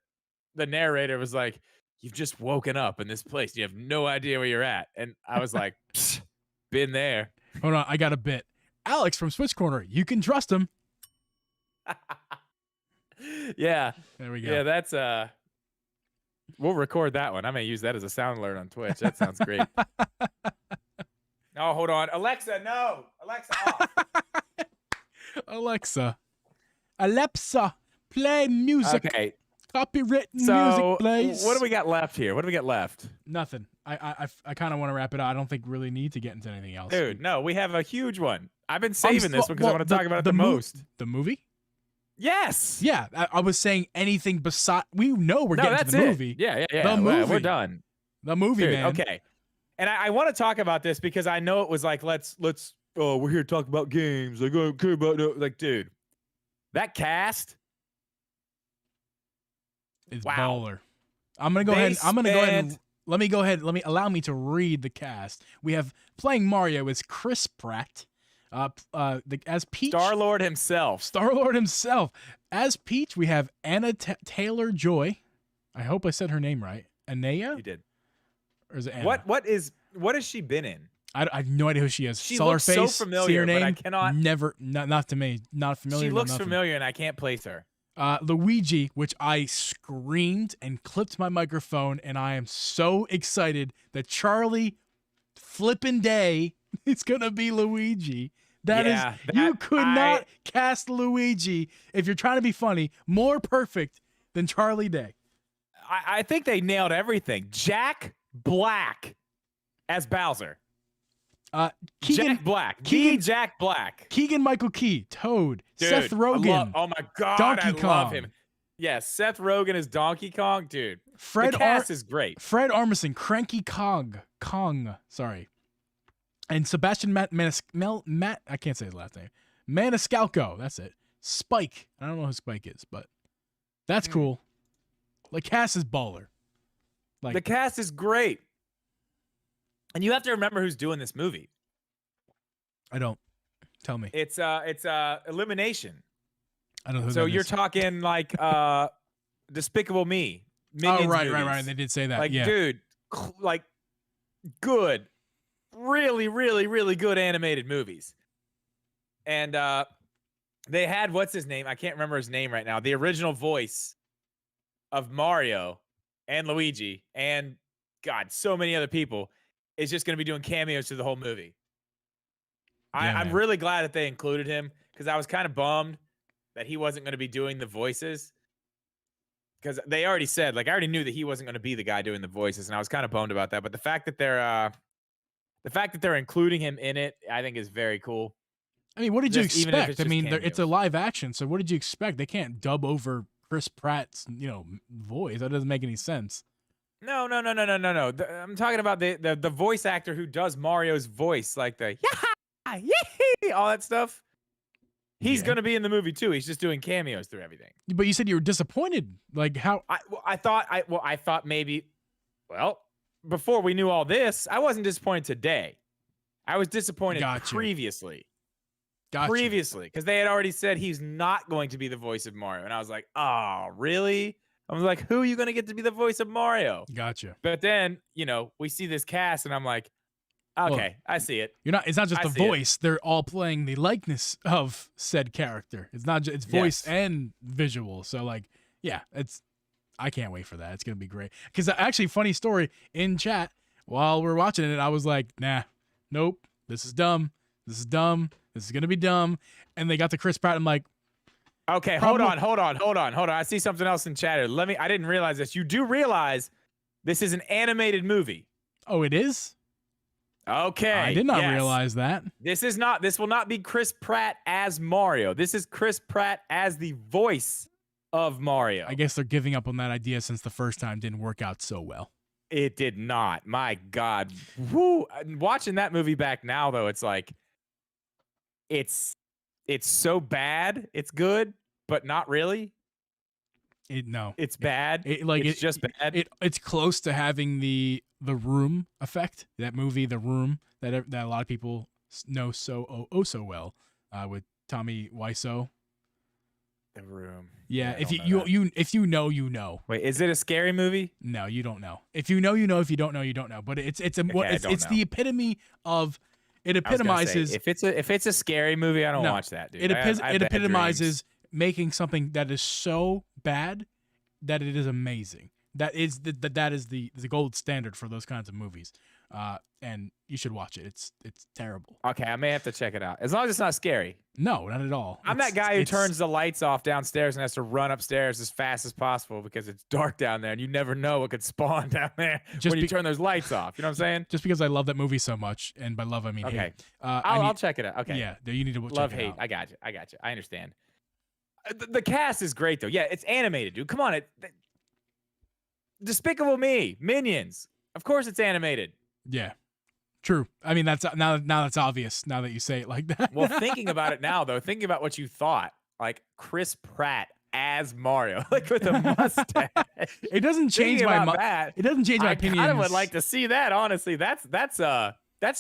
narrator was like, "You've just woken up in this place. You have no idea where you're at." And I was like, been there. Hold on, I got a bit. Alex from Switch Corner, you can trust him. Yeah. There we go. Yeah, that's we'll record that one. I may use that as a sound alert on Twitch. That sounds great. Oh, hold on. Alexa, no. Alexa, off. Alexa, play music. Okay. Copywritten music, please. What do we got left here? What do we got left? Nothing. I kind of want to wrap it up. I don't think really need to get into anything else. Dude, no, we have a huge one. I've been saving this one because I want to talk about it the most. The movie? Yes. Yeah, I was saying anything beside. We know we're getting to the movie. Yeah. The movie. We're done. The movie, Dude, man. Okay. And I want to talk about this because I know it was like, let's. Oh, we're here to talk about games. Like, I don't care about like, dude, that cast. It's wow. baller. I'm gonna go ahead. And let me go ahead. Allow me to read the cast. We have playing Mario is Chris Pratt. As Peach, Star-Lord himself. As Peach, we have Anna Taylor-Joy. I hope I said her name right. Anaya? You did. Or is it Anna? What has she been in? I have no idea who she is. She Saw looks her face, so familiar, see her name. but I cannot. Never, not to me. Not familiar. She looks familiar, and I can't place her. Luigi, which I screamed and clipped my microphone, and I am so excited that Charlie flippin' Day is gonna be Luigi. You could not cast Luigi, if you're trying to be funny, more perfect than Charlie Day. I think they nailed everything. Jack Black as Bowser. Jack Black. Jack Black. Keegan-Michael Key, Toad. Dude, Seth Rogen. Oh my God, Donkey I Kong. love him. Yeah, Seth Rogen is Donkey Kong. Dude, the cast is great. Fred Armisen, Cranky Kong, sorry. And Sebastian I can't say his last name. Maniscalco, that's it. Spike. I don't know who Spike is, but that's cool. Like, cast is baller. Like, the cast is great. And you have to remember who's doing this movie. I don't. Tell me. It's Elimination. I don't know who So that you're is. talking like Despicable Me, Oh, Minions right, movies. right. They did say that. Like, Yeah. dude, like good, really, really, really good animated movies. And they had what's his name? I can't remember his name right now. The original voice of Mario and Luigi and God, so many other people is just going to be doing cameos through the whole movie. Yeah, I'm man. really glad that they included him because I was kind of bummed that he wasn't going to be doing the voices because they already said, like, I already knew that he wasn't going to be the guy doing the voices, and I was kind of bummed about that. But the fact that they're including him in it, I think is very cool. I mean, what did you Just even if expect? it's I just mean, it's a cameos. live action, so what did you expect? They can't dub over Chris Pratt's, voice. That doesn't make any sense. No, no, no, no, no, no, no. I'm talking about the voice actor who does Mario's voice, like the yeah, yee, all that stuff. He's Yeah. gonna be in the movie too. He's just doing cameos through everything. But you said you were disappointed. Like how? I thought maybe. Well, before we knew all this, I wasn't disappointed today. I was disappointed Gotcha. previously. Gotcha. Previously, because they had already said he's not going to be the voice of Mario, and I was like, oh, really? I was like, who are you going to get to be the voice of Mario? Gotcha. But then, we see this cast, and I'm like, okay, Well, I see it. It's not just I the see it. voice. They're all playing the likeness of said character. It's not just it's voice Yes. and visual. So like, yeah, I can't wait for that. It's gonna be great. Because actually, funny story in chat while we're watching it, I was like, nah, nope, this is dumb. This is dumb. This is gonna be dumb. And they got to Chris Pratt. I'm like, Okay, hold on. I see something else in chat here. I didn't realize this. You do realize this is an animated movie. oh, it is. Okay. I did not yes. realize that. This will not be Chris Pratt as Mario. This is Chris Pratt as the voice of Mario. I guess they're giving up on that idea since the first time didn't work out so well. It did not. My God. Woo. Watching that movie back now, though, it's like, it's so bad. It's good, but not really. It's bad. It's just bad. It's close to having the Room effect. That movie, The Room, that a lot of people know so well, with Tommy Wiseau. The Room. Yeah, if you know, you know. Wait, is it a scary movie? No, you don't know. If you know, you know. If you don't know, you don't know. But it's the epitome of. It epitomizes. Say, if it's a scary movie, I don't watch that, dude. It epitomizes dreams. making something that is so bad that it is amazing. That is the gold standard for those kinds of movies. And you should watch it. It's terrible. Okay, I may have to check it out. As long as it's not scary. No, not at all. I'm that guy who turns the lights off downstairs and has to run upstairs as fast as possible because it's dark down there and you never know what could spawn down there when you turn those lights off. You know what I'm saying? Just because I love that movie so much, and by love I mean hate. I'll check it out. Okay. Yeah, you need to check love it hate. out. I got you. I understand. The cast is great though. Yeah, it's animated, dude. Come on, Despicable Me, Minions. Of course, it's animated. Yeah. True. I mean, that's now that's obvious now that you say it like that. Well, thinking about it now, though, thinking about what you thought, like Chris Pratt as Mario, like with a mustache. It doesn't change my It doesn't change my opinion. I kind of would like to see that. Honestly, that's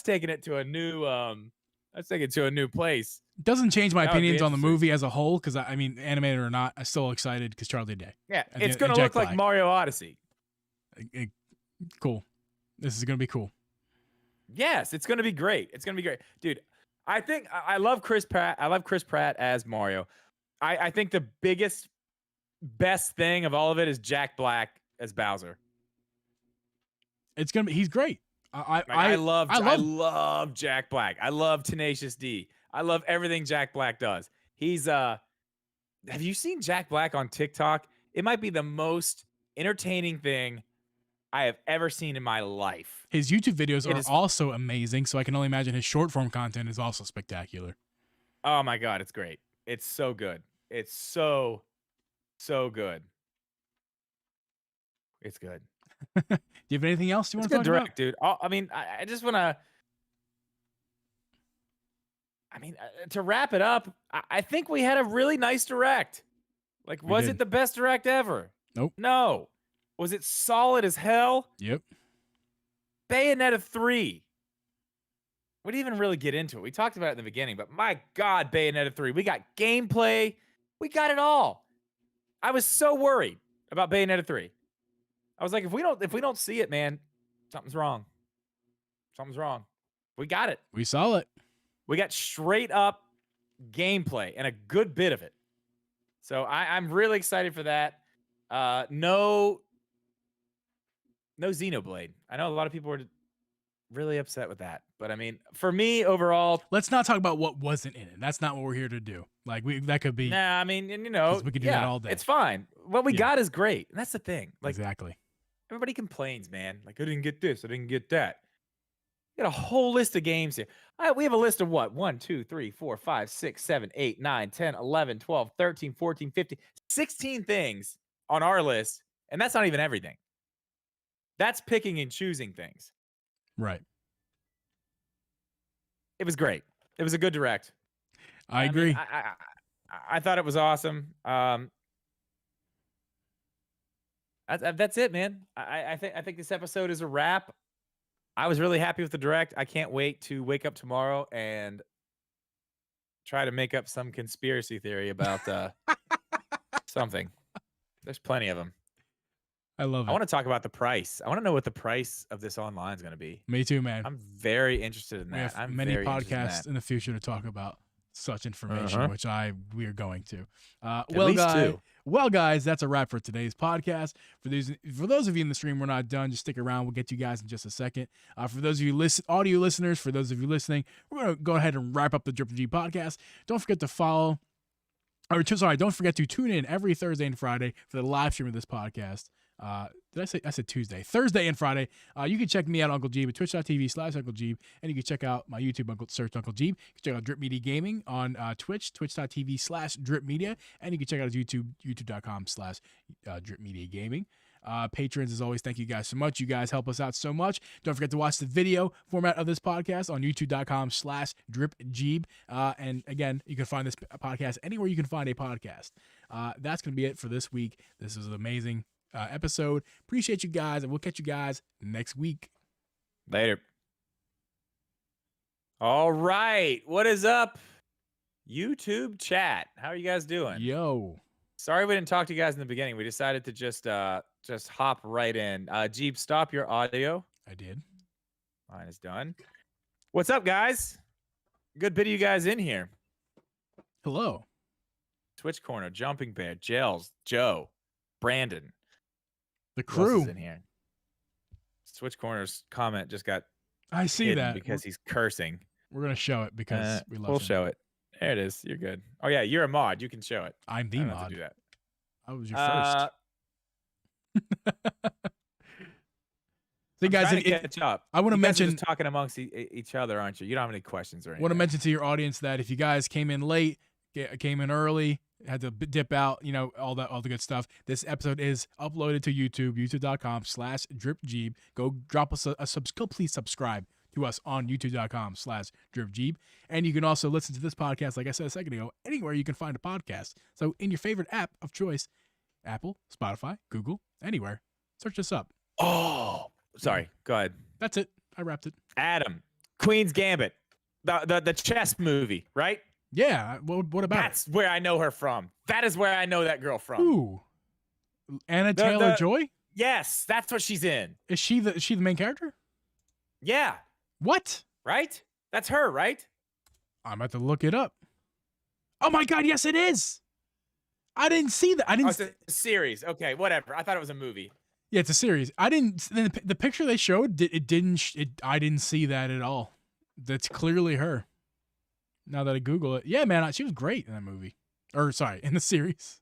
taking it to a new place. It doesn't change my opinions on the movie as a whole because I mean, animated or not, I'm still excited because Charlie Day. Yeah, it's gonna look like Mario Odyssey. Cool. This is gonna be cool. Yes, it's gonna be great. It's gonna be great, dude. I think I love Chris Pratt. I love Chris Pratt as Mario. I think the best thing of all of it is Jack Black as Bowser. He's great. I love Jack Black. I love Tenacious D. I love everything Jack Black does. He's have you seen Jack Black on TikTok? It might be the most entertaining thing I have ever seen in my life. His YouTube videos are also amazing, so I can only imagine his short form content is also spectacular. Oh my God, it's great. It's so good. It's so good. It's good. Do you have anything else you want to talk about? Dude. I mean, I just want to. I mean, to wrap it up, I think we had a really nice direct. Like, was it the best direct ever? Nope. No. Was it solid as hell? Yep. Bayonetta 3. We didn't even really get into it. We talked about it in the beginning, but my God, Bayonetta 3. We got gameplay. We got it all. I was so worried about Bayonetta 3. I was like, if we don't see it, man, something's wrong. Something's wrong. We got it. We saw it. We got straight up gameplay and a good bit of it. So I'm really excited for that. No Xenoblade. I know a lot of people were really upset with that, but I mean, for me overall, Let's not talk about what wasn't in it. That's not what we're here to do. Like that could be. nah. I mean, and we could do that all day. It's fine. What we got is great, and that's the thing. Like exactly. everybody complains, man. Like I didn't get this, I didn't get that. We got a whole list of games here. We have a list of what? 1, 2, 3, 4, 5, 6, 7, 8, 9, 10, 11, 12, 13, 14, 15, 16 things on our list. And that's not even everything. That's picking and choosing things. Right. It was great. It was a good direct. I agree. Mean, I thought it was awesome. That's it, man. I think this episode is a wrap. I was really happy with the direct. I can't wait to wake up tomorrow and try to make up some conspiracy theory about something. There's plenty of them. I love it. I want to talk about the price. I want to know what the price of this online is going to be. Me too, man. I'm very interested in that. We have I'm many very podcasts in the future to talk about such information, which we are going to. Well, guys, that's a wrap for today's podcast. For those of you in the stream, we're not done. Just stick around. We'll get you guys in just a second. For those of you audio listeners, for those of you listening, we're going to go ahead and wrap up the Drip G podcast. Don't forget to follow. Don't forget to tune in every Thursday and Friday for the live stream of this podcast. I said Tuesday, Thursday and Friday. You can check me out, Uncle Geeb, at twitch.tv/Uncle Geeb, and you can check out my YouTube, search Uncle Geeb. You can check out Drip Media Gaming on Twitch, twitch.tv/Drip Media, and you can check out his YouTube, youtube.com/Drip Media Gaming. Patrons, as always, thank you guys so much. You guys help us out so much. Don't forget to watch the video format of this podcast on youtube.com/DripGeeb. And again, you can find this podcast anywhere you can find a podcast. That's going to be it for this week. This was an amazing episode. Appreciate you guys, and we'll catch you guys next week. Later. All right. What is up, YouTube chat? How are you guys doing? Yo. Sorry we didn't talk to you guys in the beginning. We decided to just hop right in. Geeb, stop your audio. I did. Mine is done. What's up, guys? Good bit of you guys in here. Hello. Twitch Corner, Jumping Bear, Gels, Joe, Brandon. The crew in here. Twitch Corner's comment just got I see that because he's cursing. We're gonna show it because we love We'll him. show it. There it is. You're good. Oh yeah, you're a mod. You can show it. I'm the mod. Do that. I was your first. So guys, catch up. I want to mention just talking amongst each other, aren't you? You don't have any questions or anything. I want to mention to your audience that if you guys came in late, came in early, had to dip out, all the good stuff. This episode is uploaded to YouTube, youtube.com/DripGeeb. Go drop us go please subscribe to us on youtube.com/DripGeeb. And you can also listen to this podcast, like I said a second ago, anywhere you can find a podcast. So in your favorite app of choice, Apple, Spotify, Google, anywhere, search us up. Oh, sorry. Go ahead. That's it. I wrapped it. Adam, Queen's Gambit, the chess movie, right? Yeah. What about That's where I know her from. That is where I know that girl from. Ooh. Anna Taylor-Joy? Yes, that's what she's in. Is she the main character? Yeah. What? Right? That's her, right? I'm about to look it up. Oh my God, yes it is. I didn't see that. It's a series. Okay, whatever. I thought it was a movie. Yeah, it's a series. I didn't. The picture they showed, I didn't see that at all. That's clearly her. Now that I Google it, yeah, man, she was great in that movie. Or sorry, in the series.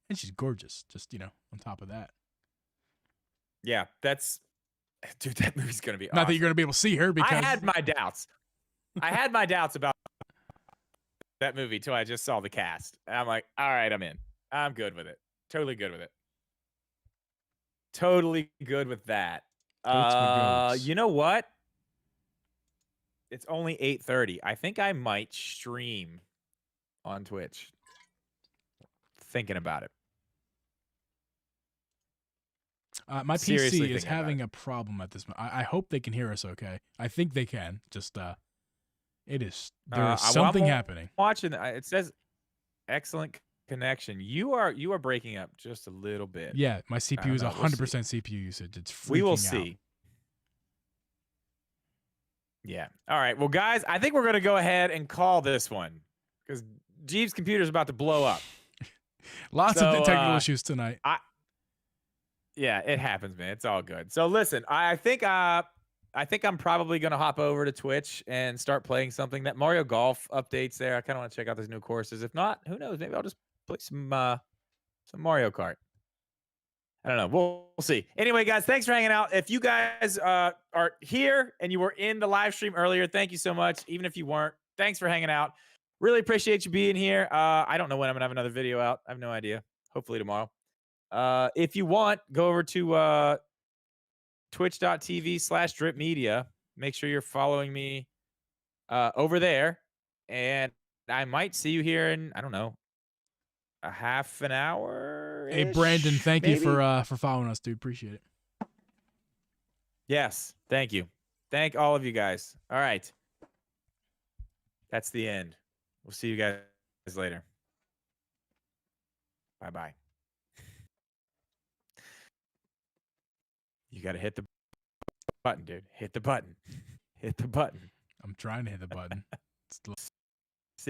And she's gorgeous. Just on top of that. Yeah, dude. That movie's gonna be. Not awesome. that you're gonna be able to see her because I had my doubts. I had my doubts about that movie till I just saw the cast. And I'm like, all right, I'm in. I'm good with it. Totally good with it. Totally good with that. You know what? It's only 8:30. I think I might stream on Twitch. Thinking about it. My Seriously PC is having a problem at this moment. I hope they can hear us okay. I think they can. Just there is something happening. Watching it says excellent connection. You are breaking up just a little bit. Yeah, my CPU is know. 100% CPU usage. It's freaking We will out. see. Yeah. All right. Well, guys, I think we're going to go ahead and call this one because Geeb's computer is about to blow up. Lots of technical issues tonight. Yeah, it happens, man. It's all good. So listen, I think I'm probably going to hop over to Twitch and start playing something. That Mario Golf updates there. I kind of want to check out those new courses. If not, who knows? Maybe I'll just play some Mario Kart. I don't know. We'll see. Anyway, guys, thanks for hanging out. If you guys are here and you were in the live stream earlier, thank you so much. Even if you weren't, thanks for hanging out. Really appreciate you being here. I don't know when I'm going to have another video out. I have no idea. Hopefully tomorrow. If you want, go over to twitch.tv/dripmedia. Make sure you're following me over there. And I might see you here in, I don't know, a half an hour. Hey, Brandon, thank you for following us, dude. Appreciate it. Yes, thank you. Thank all of you guys. All right. That's the end. We'll see you guys later. Bye-bye. You got to hit the button, dude. Hit the button. Hit the button. I'm trying to hit the button.